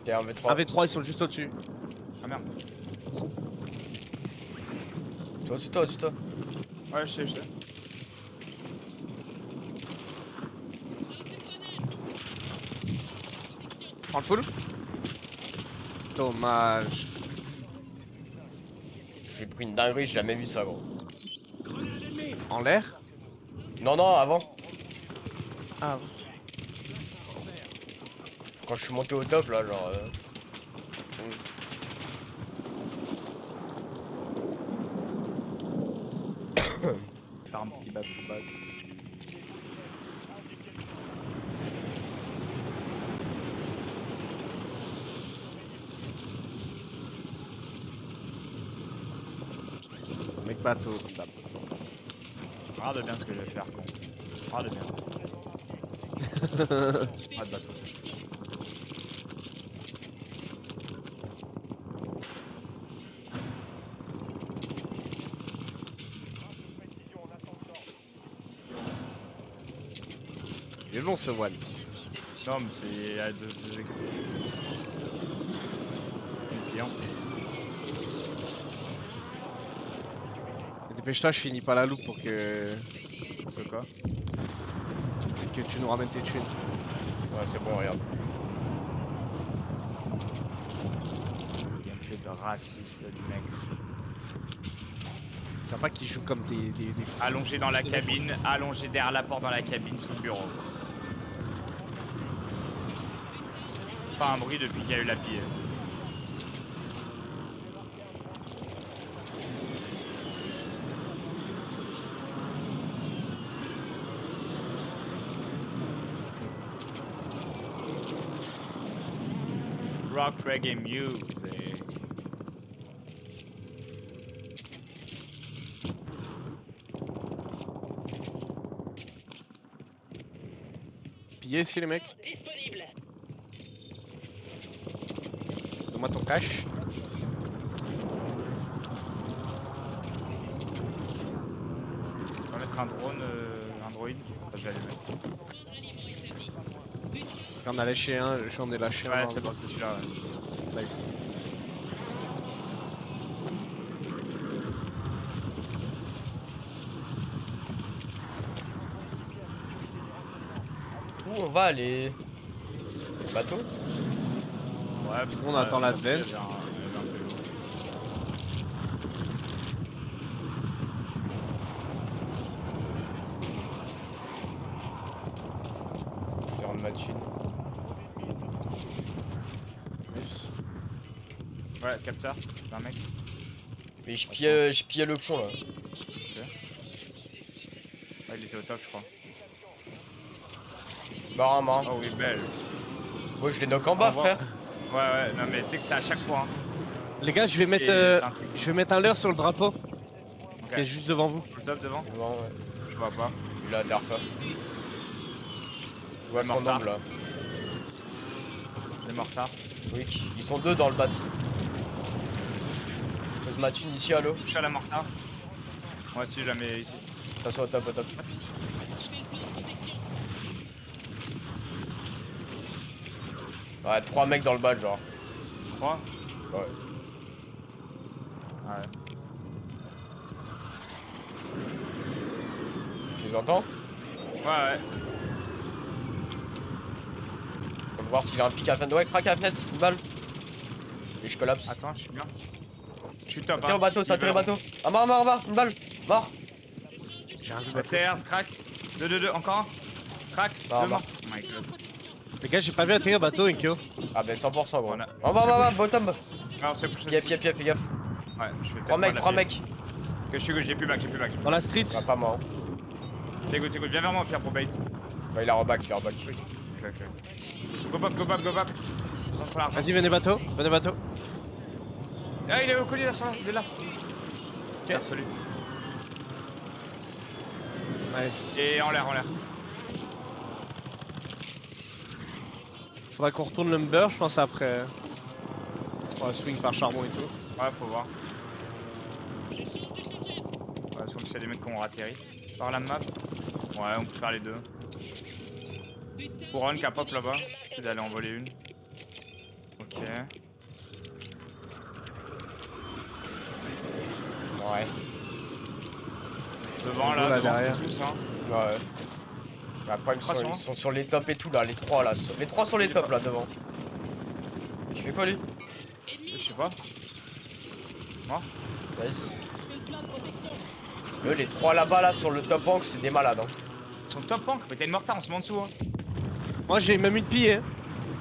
Ok, un V3. Un V3, ils sont juste au-dessus. Ah merde. Toi. Ouais, je sais. Prends le full. Dommage. J'ai pris une dinguerie, j'ai jamais vu ça gros. En l'air. Non, avant. Ah. Quand je suis monté au top là, genre. Faire un petit back to back. Mec bateau comme d'hab. Regarde bien ce que je vais faire, con. Regarde bien. Pas de bateau. Précision en attendant. Il est long ce one. Non, mais c'est. Il y a deux équipes. Une client. Et dépêche-toi, je finis pas la loupe pour que Quoi? tu nous ramènes tes thunes. Ouais, c'est bon, regarde. Gameplay de raciste du mec. Tu vois pas qu'ils jouent comme des fous. Allongé dans la cabine, allongé derrière la porte dans la cabine sous le bureau. pas un bruit depuis qu'il y a eu la pille. Rock reggae music. Pillé ici les mecs. Disponible. Donne-moi ton cash. On va mettre un drone, un droïde. Enfin, je vais aller le mettre. Ordre aliment établi. J'en ai lâché un, j'en ai lâché un. Ouais, dans c'est le- bon, c'est celui-là. Ouais. Nice. Où on va aller? Bateau? Ouais, On attend l'advance. il y avait un peu lourd. Je vais rendre ma thune. Nice. Ouais, capteur, c'est un mec. Mais je pillais le pont là. Ouais, il était au top, je crois. Marin, marin. Oh oui, belle. Moi je les knock en bas, Au revoir. frère. Ouais, non, mais tu sais que c'est à chaque fois. Hein. Les gars, je vais mettre, C'est un truc. je vais mettre un leurre sur le drapeau Ok. qui est juste devant vous. Au top devant. Devant, ouais. Je vois pas. Il est à terre ça. Je vois Le son mortard. ombre là. Les mortards. Oui, ils sont deux dans le bat. Pose ma thune ici, allo. Je suis à la mortard. Moi aussi, je la mets ici. Attention, au top, au top. Je fais le plan de protection. Ouais, 3 mecs dans le bat, genre. 3. Ouais. Ouais. Tu les entends? Ouais. On va voir s'il y a un pic à la fenêtre. Ouais, craque à la fenêtre, une balle. Et je collapse. Attends, je suis bien. Je suis top. Ça tire au bateau, ça Ils tire au veulent- bateau. Ah, mort, une balle. Mort. J'ai un Bah, CR, crack. 2, encore un. Crack. Ah, 2 bah. morts. Oh my god. Les gars, j'ai pas vu atterrir bateau, Inkyo. Ah, ben 100%, gros. Voilà. En bas, bottom. Ah, on se fait pousser. Pied, fais gaffe. Ouais, je fais 3 mecs, 3 mecs. Que je suis good, j'ai plus back. Dans la street. Ah, pas mort. T'es good. Viens vers moi, Pierre, pour bait. Bah, il a reback, Ok. Go pop. Sur l'argent. Vas-y, venez bateau. Ah, il est au collier là, il est là. Ok. Absolu. Nice. Et en l'air. Faudra qu'on retourne l'Umber, je pense, après. On va swing par charbon et tout. Ouais, faut voir. Je change de chargeur. Ouais, sauf qu'il y a des mecs qui ont atterri par la map. Ouais, on peut faire les deux. Putain. Couronne qui a pop là-bas. C'est d'aller en voler une. Ok. Ouais. Devant là, Là, devant derrière. c'est tous hein. Ouais. Mais après, Trois sur un. ils sont sur les tops et tout là, les 3 là. Les 3 sur les tops là devant. Tu fais quoi lui? Ennemi. Je sais pas. Moi Nice. Je fais le plan de protection. Eux, les 3 là-bas là sur le top rank, c'est des malades. Hein. Ils sont top rank, mais t'as une mortard en ce moment en dessous. Hein. Moi, j'ai même eu de piller. Hein.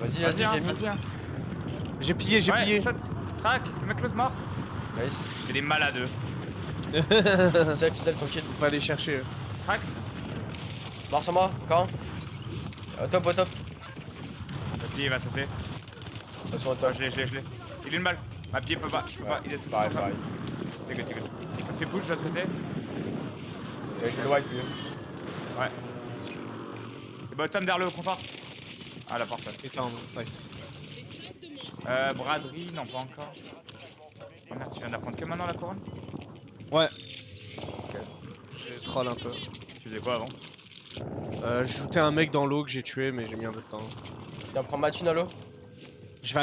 Vas-y, Vas-y, hein, j'ai mis. vas-y. Hein. J'ai pillé. Ouais, saute. Crac, le mec l'autre mort. Nice. C'est des malades eux. Safe, tranquille. On va aller chercher. Crac. Mars en moi, quand? Au top. Ok, il va sauter. Attention au Oh, top. je l'ai. Il a une balle. Ma pied peut pas, je peux pas. Il est sauté. Pareil. T'es good. On fait push de l'autre côté. Ouais, je le wipe lui. Ouais. Et bottom vers le comptoir. Ah la porte. Putain, nice. J'ai 5 de moins. Braderie, non pas encore. Oh merde, tu viens d'apprendre que maintenant la couronne? Ouais. Je troll un peu. Tu faisais quoi avant? Je shootais un mec dans l'eau que j'ai tué, mais j'ai mis un peu de temps. Tiens, prends ma thune à l'eau. Je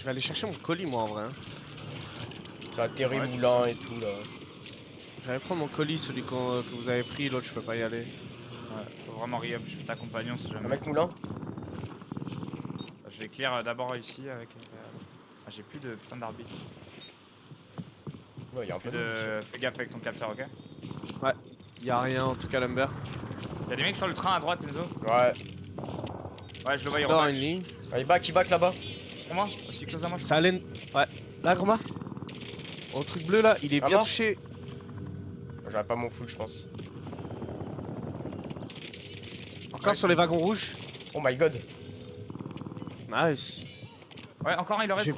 vais aller chercher mon colis, moi, en vrai. Hein. Ça atterri Ouais, moulin et tout là. Je vais aller prendre mon colis, celui que vous avez pris. L'autre, je peux pas y aller. Ouais, faut vraiment re-up, je vais t'accompagner, on sait Un jamais. mec moulin. Je vais clear d'abord ici avec. Ah, j'ai plus de putain d'arbitre. Ouais, y'a un peu Plus de. de. Fais gaffe avec ton capteur, ok? Y'a rien, en tout cas, Lumber. Y'a des mecs sur le train à droite, Enzo. Ouais. Ouais, je le vois, il Dans reback. une ligne. Ah, il back là-bas. Pour moi, aussi close à moi. Ça laine. Ouais. Là, Groma. Au truc bleu là, il est Ah, bien mort. touché. J'aurais pas mon full, je pense. Encore Ouais. sur les wagons rouges. Oh my god. Nice. Ouais, encore un, il le reste.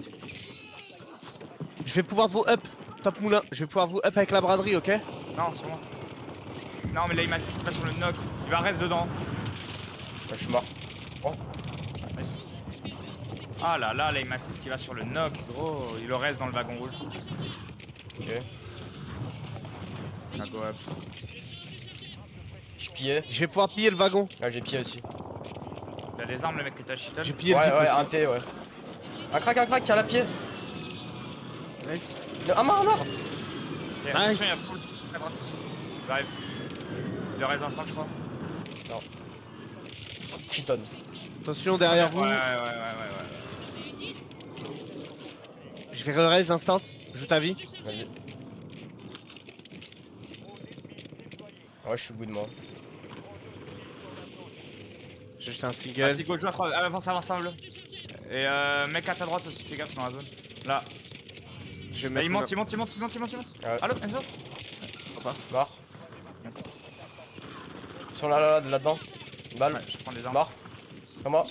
Je vais pouvoir vous up. Top moulin. Je vais pouvoir vous up avec la braderie, ok? Non, sur moi. Non, mais là, il m'assiste pas sur le knock. Il va rester dedans. Je suis mort. Nice. Ah là là, là, il m'assiste qui va sur le knock. Gros, il le reste dans le wagon rouge. Ok. On va go up. J'ai pillé. Je vais pouvoir piller le wagon. Ah, j'ai pillé aussi. Il a des armes, le mec que t'as cheaté. J'ai pillé Ouais, le type ouais, aussi. un T, ouais. Un crack, qui a la pied. Nice. Un mort. Ok, attention, il y a full. À droite. J'arrive. Il le reste un 100, je crois. Cheaton. Attention derrière vous. Ouais. Je vais re-raise instant. Joue ta vie. Vas-y. Ouais, je suis au bout de moi. J'ai jeté un Vas-y, single. go, joue à 3. Avance, bleu. Et mec à ta droite aussi, fais gaffe dans la zone. Là. Je vais Là, il mettre monte. Ouais. Allo, Enzo. Mort. Ils sont là-dedans. Balle. Ouais, je prends les armes. Mort. C'est moi.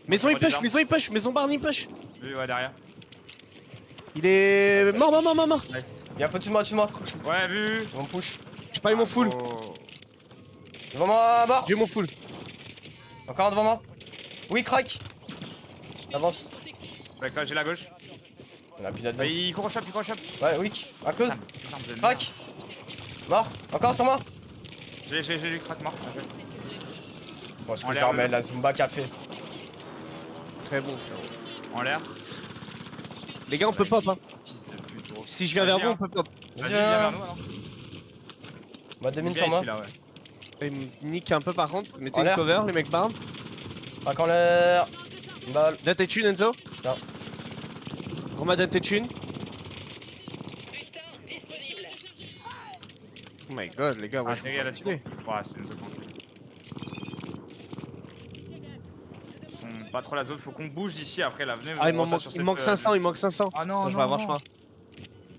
Maison Je il vois des push, armes. maison il push, maison Barney push. Lui, ouais, derrière. Il est mort. Nice. Il y a un peu dessus de moi. Ouais, vu. Ils vont me push. J'ai pas eu mon full. Oh. Devant moi, mort. J'ai eu mon full. Encore un devant moi. Oui, crack. Avance. D'accord, j'ai la gauche. On a plus Bah, d'advance. il court au shop. Ouais, oui. Un close. Putain, vous êtes Crack. Mort. Encore sur moi. bien. J'ai lu crack mort. Ok. Bon, ce En que je l'air, leur mets le- la Zumba café. Très bon. En l'air. Les gars on peut pop hein. Fils de pute, gros. Si je viens vers Vas-y, vous hein. on peut pop. Vas-y, viens vers nous alors. Bah, 2 mines Viens sur moi. ici, là, ouais. Il me nique un peu par contre. Mettez En une l'air. cover les mecs barn. Crack en l'air. Une balle. Donne tes thunes Enzo. Non. Groma donne tes thunes. Oh my god les gars, ouais, Ah, je c'est vous gars là-dessus. enculé. Ouais, c'est une zone tranquille. Ils sont pas trop la zone, faut qu'on bouge d'ici après là. Venez, Ah il on m'en repasse manque, sur il cette, manque 500, il manque 500. Ah non, Je non, vais avoir non. chemin.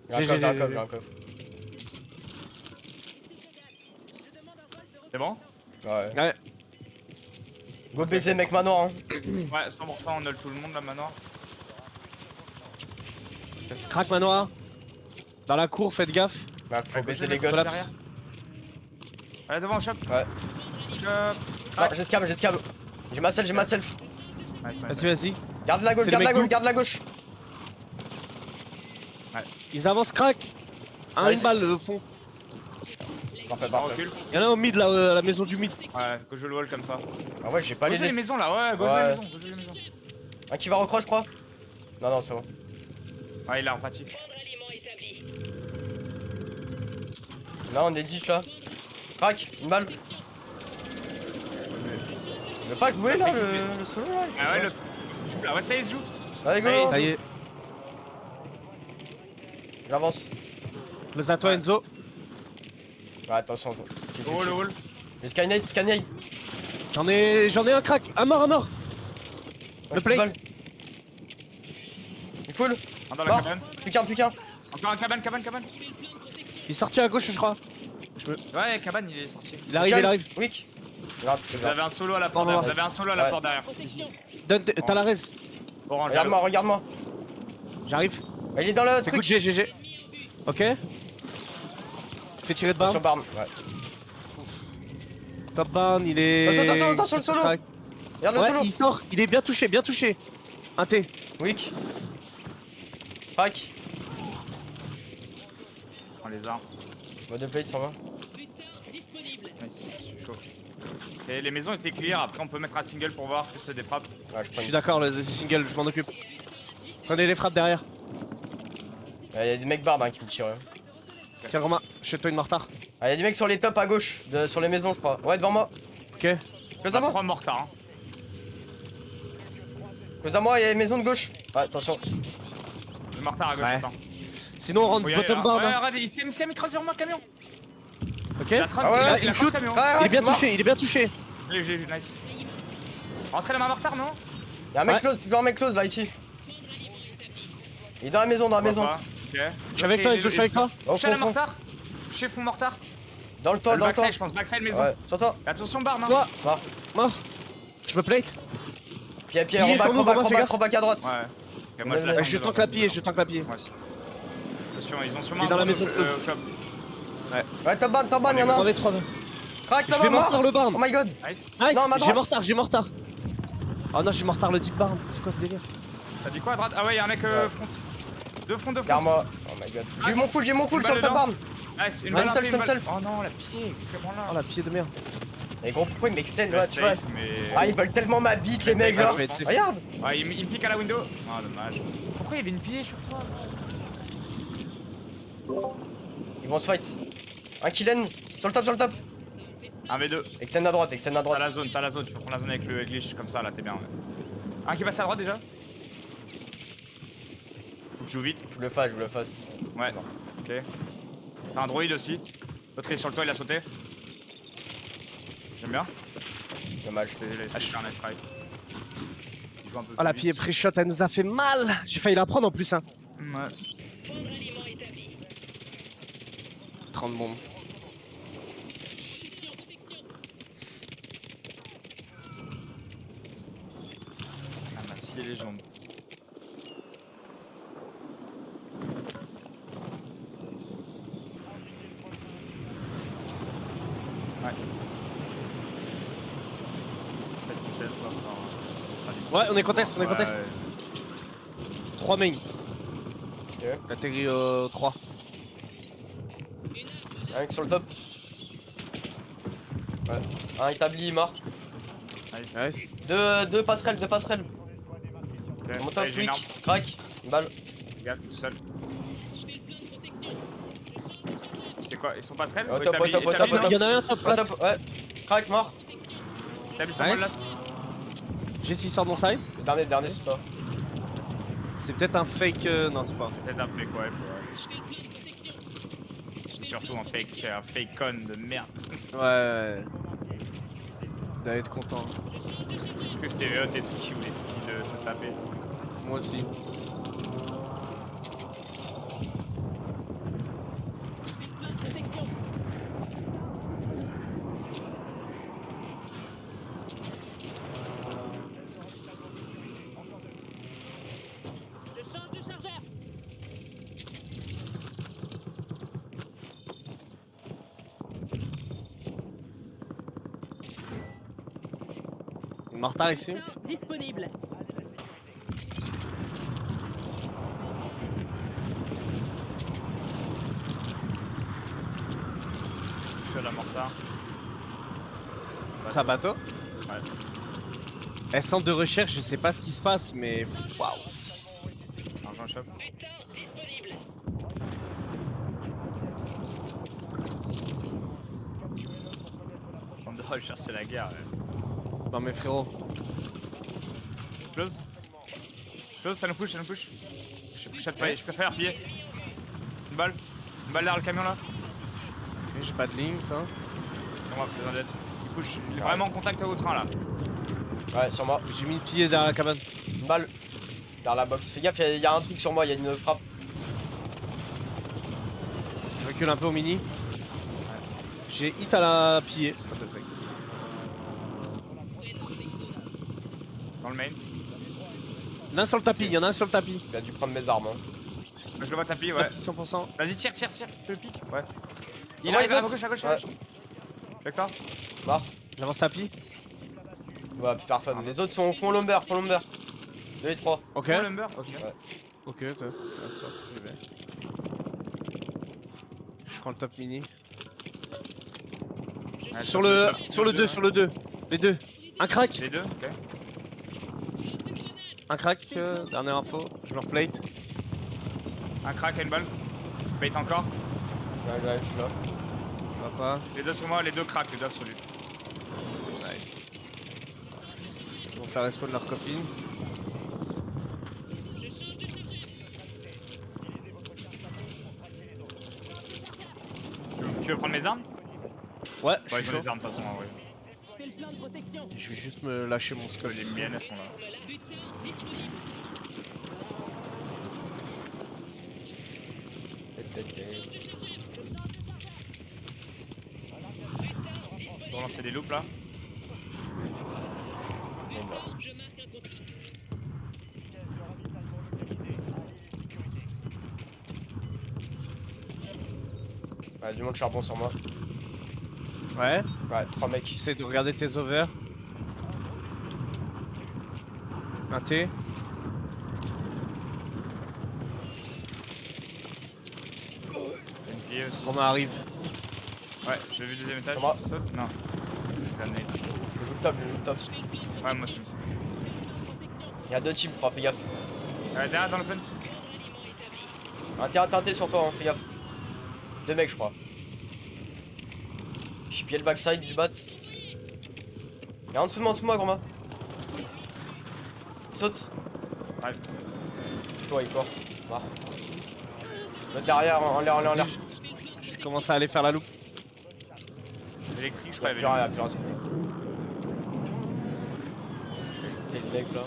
J'ai un J'ai- coffre, j'ai un j'ai- coffre, j'ai un coffre. C'est bon? Ouais. Ouais. Go baiser, mec, manoir. Hein. Ouais, 100%, on a tout le monde là maintenant. Crack manoir. Dans la cour, faites gaffe. Bah, faut Ouais, baiser je les vais gosses. collapse. derrière. Allez, devant, shop. Ouais. Shop. Non, j'ai scam. J'ai ma self. Nice, nice, Vas-y, nice. vas-y. Garde la gauche, C'est garde le la mec gauche, blue. garde la gauche. Ils avancent crack. Un Nice. une balle au fond. Parfait, On parfait. recule. Il y en a au mid là, à la maison du mid. Ouais, que je le wall comme ça. Ah ouais, j'ai pas Gauche les les laisses. maisons là, ouais, gauche Ouais. les maisons, gauche les maisons. Un qui va recross, je crois. Non, c'est bon. Ouais, il est en pratique. Là, on est 10 là. Crack, une balle. Il veut pas jouer là, le solo là. il fait Ah ouais, quoi Ah ouais, ça y est, se joue. Allez, go. Ça y est. J'avance. Close à toi Enzo. Ouais, attention. Le wall, le wall. Le Skynate. J'en ai un crack. Un mort. Le plate. Il full. Un dans la Mort. cabane. Plus qu'un. Encore un cabane. Il est sorti à gauche je crois. Ouais, cabane, il est sorti. Il arrive. Wick. Grave, c'est Vous grave. avez un solo à la porte Non, non, derrière. Vous avez un solo à la Ouais. porte derrière. Donne, t'as la res. Orange. Regarde-moi. J'arrive. Il est dans le C'est good truc. GG. Ok. Fais tirer de barre. Sur barre. Ouais. Top barn, il est. Attention, le solo. Crack. Regarde le Ouais, solo. il sort. Il est bien touché. Un T. Wick. Crack. Prends les armes. Mode de plate sur moi. Butin disponible. Nice, je suis chaud. Et les maisons étaient clear, après on peut mettre un single pour voir plus c'est des frappes. Ouais, Je suis d'accord, le single, je m'en occupe. Prenez les frappes derrière. Il y a des mecs barbes qui me tirent. Tiens, Romain, jette-toi une mortard. Ah, il y a des mecs sur les tops à gauche, sur les maisons, je crois. Ouais, devant moi. Ok. Close à moi. 3 mortards. Hein. Close à moi, il y a les maisons de gauche. Ouais, attention. Le mortard à gauche, Ouais. attends. Sinon, on rentre Oh, bottom barn. ouais, hein. regarde, il s'est mis cross sur moi, camion. Ok. La scrap, Ah ouais, il a il cross shoot. camion. Ouais, Il est bien mort. touché, il est bien touché. J'ai vu, nice. Rentrez la main mortar, non? Y'a un mec Ouais. close, plus un mec close là ici. Il est dans la maison, dans la maison. Ok. Je suis avec toi, Enzo, je suis avec toi. Au Je suis à la fond, fond. mortar. Chez fond mortar. Dans le toit, Le dans le toit. backside, je pense. Backside maison. Ouais, sur toi. Attention, barre, hein. Toi, Mort. mort. Je me plate. Pierre, Pillé en bas, sur nous, crobac, Romain, fais crobac, gaffe. crobac à droite. Ouais. Ok, moi je Ouais, l'attends. Je tank la pied, je tank la pied. Ouais. Attention, ils ont sûrement Il est dans la un maison drone de au shop. Ouais, top ban, y'en a un. 3v3. Crac, Je top vais ban, mortar mort. le barn. Oh my god. Nice. Nice, Non, ma droite. j'ai mortar. Oh non, j'ai mortar le deep barn. C'est quoi ce délire? T'as dit quoi à droite? Ah ouais, y'a un mec Ouais. front. Deux front. Car-moi. Oh my god. J'ai eu mon full Une sur balle le top dedans. barn. Nice, une Ouais, balle self, entrée, une self. balle. Oh non, la pied, c'est bon là. Oh la pied de merde. Mais gros, pourquoi ils m'extendent Ouais, là, tu vois? safe, mais... Ah, ils veulent tellement ma bite, les Ouais, mecs safe, là. je vais être safe. Regarde. Ouais, il me pique à la window. Ah, dommage. Pourquoi il y avait une pied sur toi? Ils vont se fight. Un killen. Sur le top. 1v2. Extend à droite, T'as la zone, tu peux prendre la zone avec le glitch comme ça là, t'es bien. Ouais. Un qui passe à droite déjà. Faut que je joue vite. Je vous le fasse. Ouais, ok. T'as un droïde aussi. L'autre il est sur le toit, il a sauté. J'aime bien. Dommage. Désolé, c'est super nice try. Il joue un peu Oh la plus pied vite. pré-shot, elle nous a fait mal. J'ai failli la prendre en plus, hein. Ouais. 30 bombes. Elle m'a scié les jambes. Ouais. Peut-être qu'il teste, là, enfin, Ouais, on est contest, ouais. 3 main. Ok. L'atterri 3. Un sur le top. Ouais. Un établi, mort. Nice. Nice. Deux passerelles. Ok. Mon top, Allez, j'ai une quick. arme. Crac. Une balle. Regarde, tout seul. C'est quoi? Ils sont passerelles? Au Ou top, établis- au top, établis, au top. non? Il y en a un top Au là. top, ouais. Crac, mort. Établis sur Nice. moi, là. J'ai 6 sort de mon side. Le dernier, c'est toi. C'est peut-être un fake. Non, c'est pas un fake. Peut-être un fake, ouais. C'est surtout un fake con de merde. Ouais. Vous allez être content. Parce que c'était VO, t'es tout qui voulait de se taper. Moi aussi. Je change de chargeur. Mortar ici. Disponible. Je suis à la mortar. C'est un bateau. Ouais. Elle centre de recherche, je sais pas ce qui se passe, mais waouh. Argent shop. Disponible. On doit chercher la guerre. Ouais. Non mais frérot. Close. Close, ça nous push. Je préfère pied. Une balle derrière le camion là. Ok, j'ai pas de ligne, putain. On va faire d'aide. Il push. Il est vraiment en contact au train là. Ouais, sur moi. J'ai mis le pied derrière la cabane. Une balle. Vers la box. Fais gaffe, il y a un truc sur moi, il y a une frappe. Je recule un peu au mini. J'ai hit à la piller. Dans le main. Il y en a un sur le tapis, il y en a un sur le tapis. Il a dû prendre mes armes. Hein. Je le vois tapis, ouais. Tapis 100%. Vas-y, tire, je le pique. Ouais. Il Ouais, arrive à l'autre. gauche. Ouais. D'accord. Mort. J'avance tapis. Ouais, plus personne. Les autres sont au fond lumber. 2 et 3. Ok. Oh, Lumber. Ok. Ok, toi. Ah, ça, j'y vais. Je prends le top mini. Ouais, Sur le 2, ouais. sur le 2. Les deux. Un crack. Les deux, ok. Un crack, dernière info. Je me replate. Un crack et une balle. Bait encore. Ouais, je suis là. Je vois pas. Les deux sur moi, les deux crack, les deux absolus. Nice. Ils vont faire respawn leur copine. Tu veux prendre mes armes? Ouais, Ouais, je ils suis ont chaud. les armes de toute façon en vrai. Je fais le plan de protection. Je vais juste me lâcher mon scope. Les miennes elles sont là. Butin disponible. Pour lancer des loops là. Je marque un contact. Ouais, du monde charbon sur moi. Ouais, Ouais, 3 mecs. j'essaie de regarder tes overs. Un T. NP aussi. Romain arrive. Ouais, j'ai vu le deuxième étage. Ça va. Saute. Non. J'ai amené. Je joue le top, je joue le top. Ouais, moi aussi. Il y a 2 teams, crois, fais gaffe. Derrière dans l'open. Un terrain teinté sur toi, hein, fais gaffe. 2 mecs, je crois. J'ai pillé le backside du bat. Il est en dessous de moi, grand-ma. Saute. Ouais. Toi, il court. Ah. L'autre derrière, en l'air, en l'air, en l'air. Je commence à aller faire la loupe. Électrique, je Y'a crois. plus rien, y'a plus rien, c'était. T'es le mec là.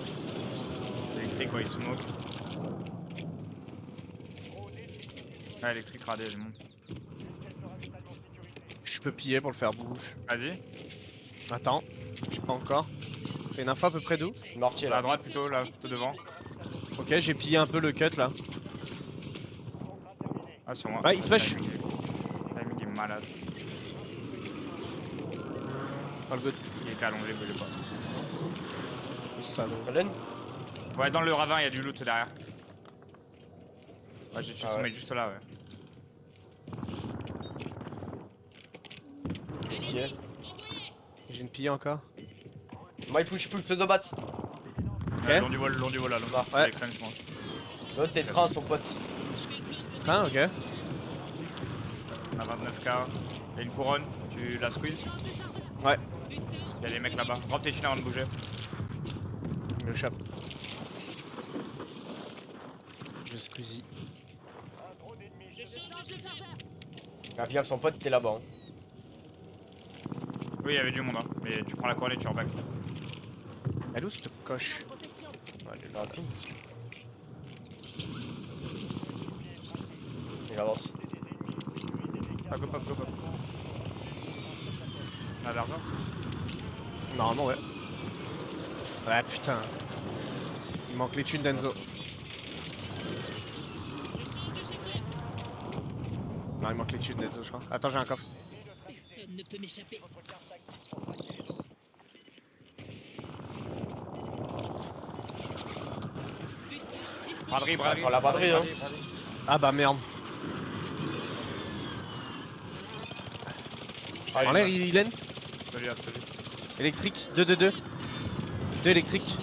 Électrique, ouais, il smoke. Ouais, électrique, radé, elle monte. Je peux piller pour le faire bouge. Vas-y. Attends, je sais pas encore. T'as une info à peu près d'où? Mortier À là. droite plutôt, là, plutôt devant. Ok, j'ai pillé un peu le cut là. Ah, sur moi. Ouais, il te fâche. Timing est malade. Pas le good. Il était allongé, il voulait pas. Ça, donc. Solène. Ouais, dans le ravin, il y a du loot derrière. Ouais, j'ai tué Ah son ouais. mec juste là, ouais. Ok. J'ai une pille encore. Moi, il push, le deux bat. Ouais, long du vol là, long. Ah, ouais. Avec French, je pense. L'autre, t'es train, son pote. Train, ok. On a 29k. Il y a une couronne, tu la squeeze. Ouais, Il y a des mecs là-bas. Drop tes chines avant de bouger. il me chope. Je squeezie. Je change de chargeur. Ah, fais gaffe, son pote, t'es là-bas. Hein. Oui, il y avait du monde, hein. Mais tu prends la couronne et tu reback. Elle est où cette coche? Ouais, il est rapide. Il avance. Hop, hop, hop, hop. On a de l'argent. Normalement, ouais. Ouais, putain. Il manque les thunes d'Enzo. Non, il manque les thunes d'Enzo, je crois. Attends, j'ai un coffre. Personne ne peut m'échapper. Braderie, braderie. Attends, la braderie, hein. Ah bah merde. Ah, En l'air, il est Absolu, absolu. électrique. 2-2-2. 2 électriques.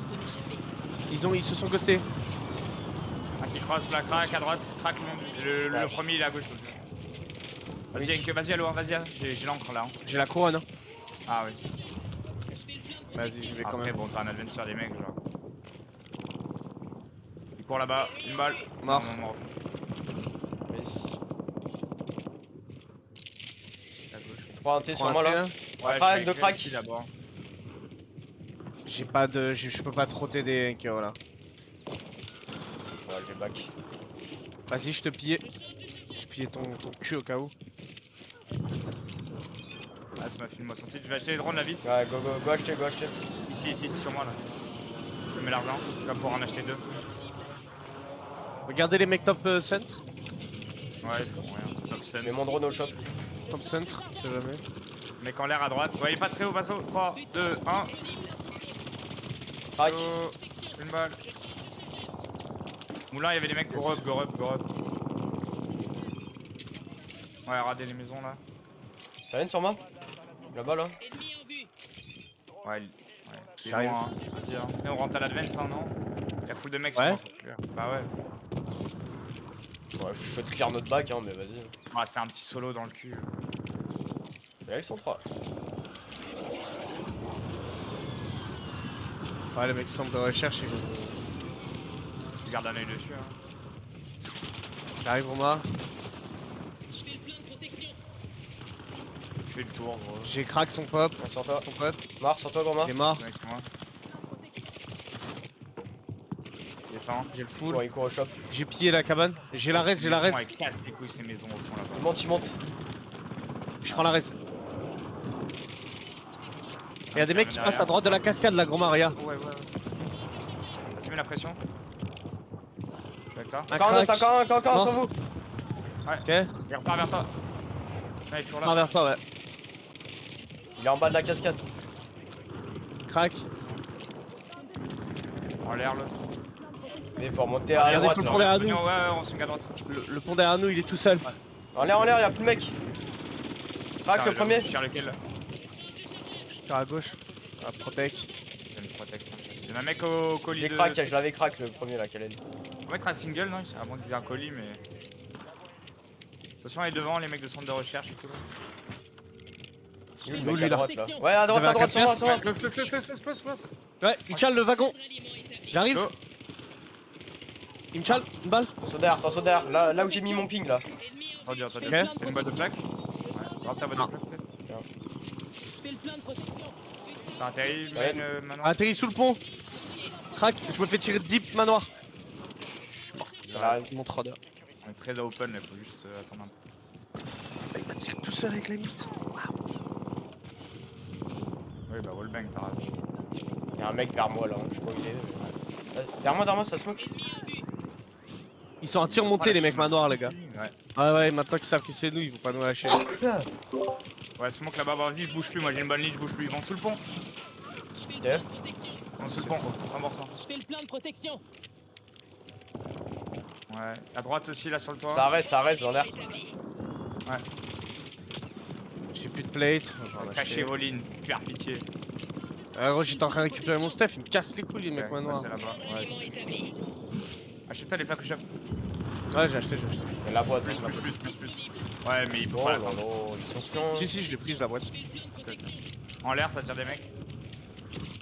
Ils se sont ghostés. Ah, qui croise la crack à droite. Crack, le Ouais. premier il est à gauche. Vas-y, Oui. vas-y, allô, vas-y, j'ai l'encre là. Hein. J'ai la couronne. Hein. Ah oui. Vas-y, je vais quand Après, même. bon, t'as un adventure des mecs, genre. Il court là-bas, une balle. Mort. Non, mort. Nice. À gauche. 3 1T sur Prends moi un là. T, Ouais, je crack, vais de avec crack. Elsie, d'abord. J'ai pas de. Je peux pas trotter des KO là. Ouais, j'ai back. Vas-y, je te pille. Je pille ton cul au cas où. Ah, ça m'a fait une moisson. Je vais acheter les drones là vite. Ouais, go acheter, go acheter. Ici, sur moi là. Je mets l'argent, je vais pouvoir en acheter 2. Regardez les mecs top centre. Ouais, ils font rien. Top sun. Mets mon drone au shop. Top centre, si jamais. Mec en l'air à droite. Ouais, il est pas très haut, pas très haut. 3, 2, 1. Crack. Une balle. Moulin, il y avait des mecs. Go up, go up, go up. Ouais, rader les maisons là. T'as une sur moi? Là-bas là. Ennemi en vue. Ouais, il est J'arrive. loin, hein. Vas-y, hein. Venez, on rentre à l'advance, hein, non? Il y a full de mecs Ouais. sur moi, faut clear. Bah ouais. Ouais, je souhaite clear notre back, hein, mais vas-y. Ah, c'est un petit solo dans le cul. Et là, ils sont 3. Ouais, les mecs centre de recherche, ils vont. Je garde un œil dessus. Hein. J'arrive, Romain. Je fais le plan de protection. Je fais le tour, gros. J'ai crack son pop, On sur toi. son pote. Mort, sur toi, gros mort. Il est mort. Avec moi. Descends. J'ai le full. Ouais, il court au shop. J'ai pillé la cabane. J'ai la res, j'ai la res. Ouais, casse les couilles ces maisons au fond là-bas. Il monte, il monte. Je prends la res. Il y a des mecs qui passent à droite de la cascade, la Grand Maria. Ouais. Vas-y, mets la pression. Je suis avec toi. Un Encore un autre, crack. encore un Non. sur vous. Ok. Il repart vers toi. Ouais, il est toujours Prends là. vers toi, ouais. Il est en bas de la cascade. Crack. En l'air, le. Mais faut remonter à Regardez droite. sous le là. pont derrière nous. Ouais, on swing à droite. Le pont derrière nous, il est tout seul. En l'air, y'a plus de mec. Crack le premier. Je tire lequel là? Je tire à gauche. À protect. Je me protecte. J'ai un mec au colis Il est de... crack, je l'avais crack le premier là, Kalen. On va mettre un single, non? À moins qu'ils aient un colis, mais... Attention, les devant, les mecs de centre de recherche et tout. Là. Il est où, le Nous, mec lui, à là. droite là. Ouais, à droite, Vous avez un sur moi, sur moi. Close. Ouais, il tient le wagon. J'arrive. Go. Il me chale, une balle. Attention derrière, là où j'ai mis mon ping là. Attends. Ok. T'as une boîte de plaque? Ouais, alors ta boîte de plaque peut-être? Fais le plein de protection. T'as atterri, Ouais. maintenant? Atterri sous le pont. Crac, je me fais tirer de deep manoir. Voilà. Mon trader. On est très open, là, faut juste attendre un peu. Il m'a tiré tout seul avec la mythe. Oui, bah wallbang, t'as raison. Y'a un mec vers moi là, je sais pas où il est. mais- Vas-y, derrière moi, ça smoke. Ils sont à tir monté, les mecs manoirs, les gars. Ouais. Ouais, maintenant qu'ils savent que c'est nous, ils vont pas nous lâcher. Ouais, smoke là-bas, bah, vas-y, je bouge plus, moi j'ai une bonne ligne, je bouge plus. Ils vont sous le pont. Je fais le plein de protection. Ils vont sous le pont, 100%. Je fais le plein de protection. Ouais, à droite aussi, là sur le toit. Ça arrête dans l'air. J'ai plus de plate. Cachez vos lignes, faire pitié. Gros, j'étais en train de récupérer mon stuff, ils me cassent les couilles, les mecs manoirs. C'est là-bas. Ouais, Établi. Achète-toi les plaques au chef. ouais j'ai acheté. Mais la boîte, Plus. Ouais, mais il faut Oh pas là attendre. là, ils sont chiants. Si, je l'ai prise la boîte. Je fais le plein de protection. En l'air, ça tire des mecs.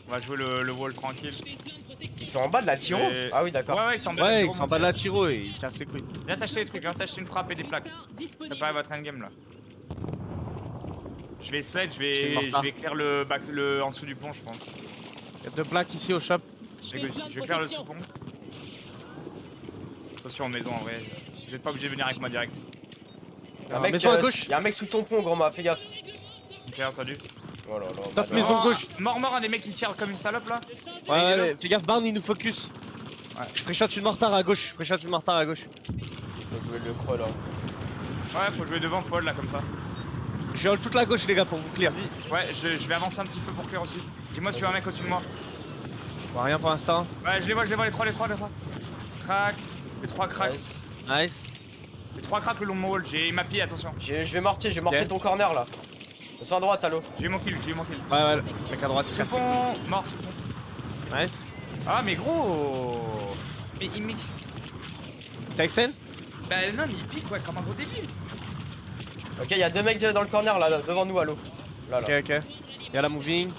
On va jouer le wall tranquille. Je fais le plein de protection. Ils sont en bas de la tiro. Et- Ah oui, d'accord. Ouais, ils sont en bas. Ouais, ils sont en bas de la tiro et ils cassent les couilles. Viens t'acheter les trucs, viens t'acheter une frappe et des plaques. Disponible. Préparez votre endgame là. Je vais slide, je J'étais vais mortard. clear le en dessous du pont, je pense. Il y a deux plaques ici au shop. Je fais le plein de Je vais clear le protection. sous-pont. Attention en maison en vrai. Vous êtes pas obligé de venir avec moi direct. Y'a un mec, maison à gauche. Y'a un mec sous ton pont, gros ma, fais gaffe. Ok, entendu. Oh là là. Top bah, maison Oh, gauche. Mort, un des mecs qui tirent comme une salope là. Ouais, fais gaffe, Barn, il nous focus. Ouais. Je ferai shot une mortare à gauche. Faut jouer le creux là. Ouais, faut jouer devant folle là comme ça. Je roll toute la gauche, les gars, pour vous clear. Vas-y. Ouais, je vais avancer un petit peu pour clear aussi. Dis-moi si tu veux un mec au-dessus de moi. Je vois rien pour l'instant. Ouais, je les vois, les trois. Crac. Les trois cracks. Nice. Nice. Les trois cracks le long de mon wall. J'ai ma pied, attention. Je vais mortier ton corner là. Ils sont à droite, allô. J'ai eu mon kill. Ouais, le mec à droite, il Sous casse. pont, mort sous pont. Nice. Ah, mais gros. Mais il me. T'as extend? Bah non, mais il pique, ouais, comme un gros débile. Ok, y'a deux mecs dans le corner là, devant nous, allô. Là, là. Ok. Y'a la moving.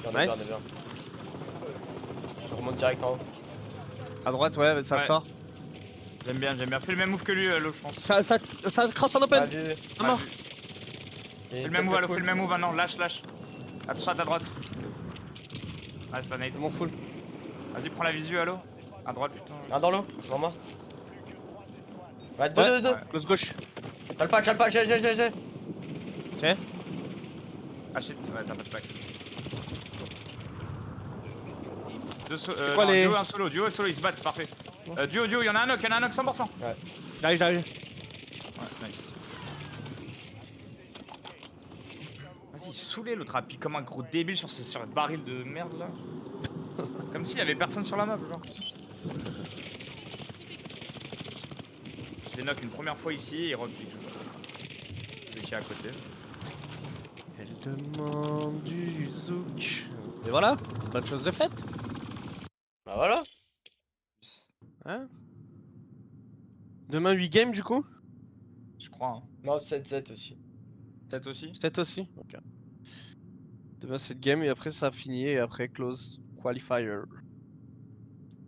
On est Nice. bien. Je remonte direct en haut. À droite, ouais, ça Ouais. sort. J'aime bien. Fais le même move que lui, l'eau, je pense. Ça cross en Ah, open. vu. À mort. Fais le même move, fais le même move, non, lâche. À ta droite. Ouais, c'est la nade. C'est mon full. Vas-y, prends la visu, allo. À droite, putain. Un dans l'eau, c'est moi. Ouais, deux. Ouais. Close gauche. T'as le patch, j'ai. Ok. Achète. Ouais, t'as pas de pack. quoi les- Duo et solo, ils se battent, c'est parfait. Duo, y'en a un knock 100%. J'arrive. Ouais, nice. Vas-y, saoulé l'autre rapide comme un gros débile sur le baril de merde là. Comme s'il y avait personne sur la map, genre. Je les knock une première fois ici et repique. Je vais à côté. Elle demande du zouk. Et voilà, bonne chose de faite. Bah voilà. Hein? Demain 8 games du coup? Je crois, hein. Non, 7-7 aussi. 7 aussi. 7 aussi? Ok. Demain 7 games et après ça a fini et après close qualifier.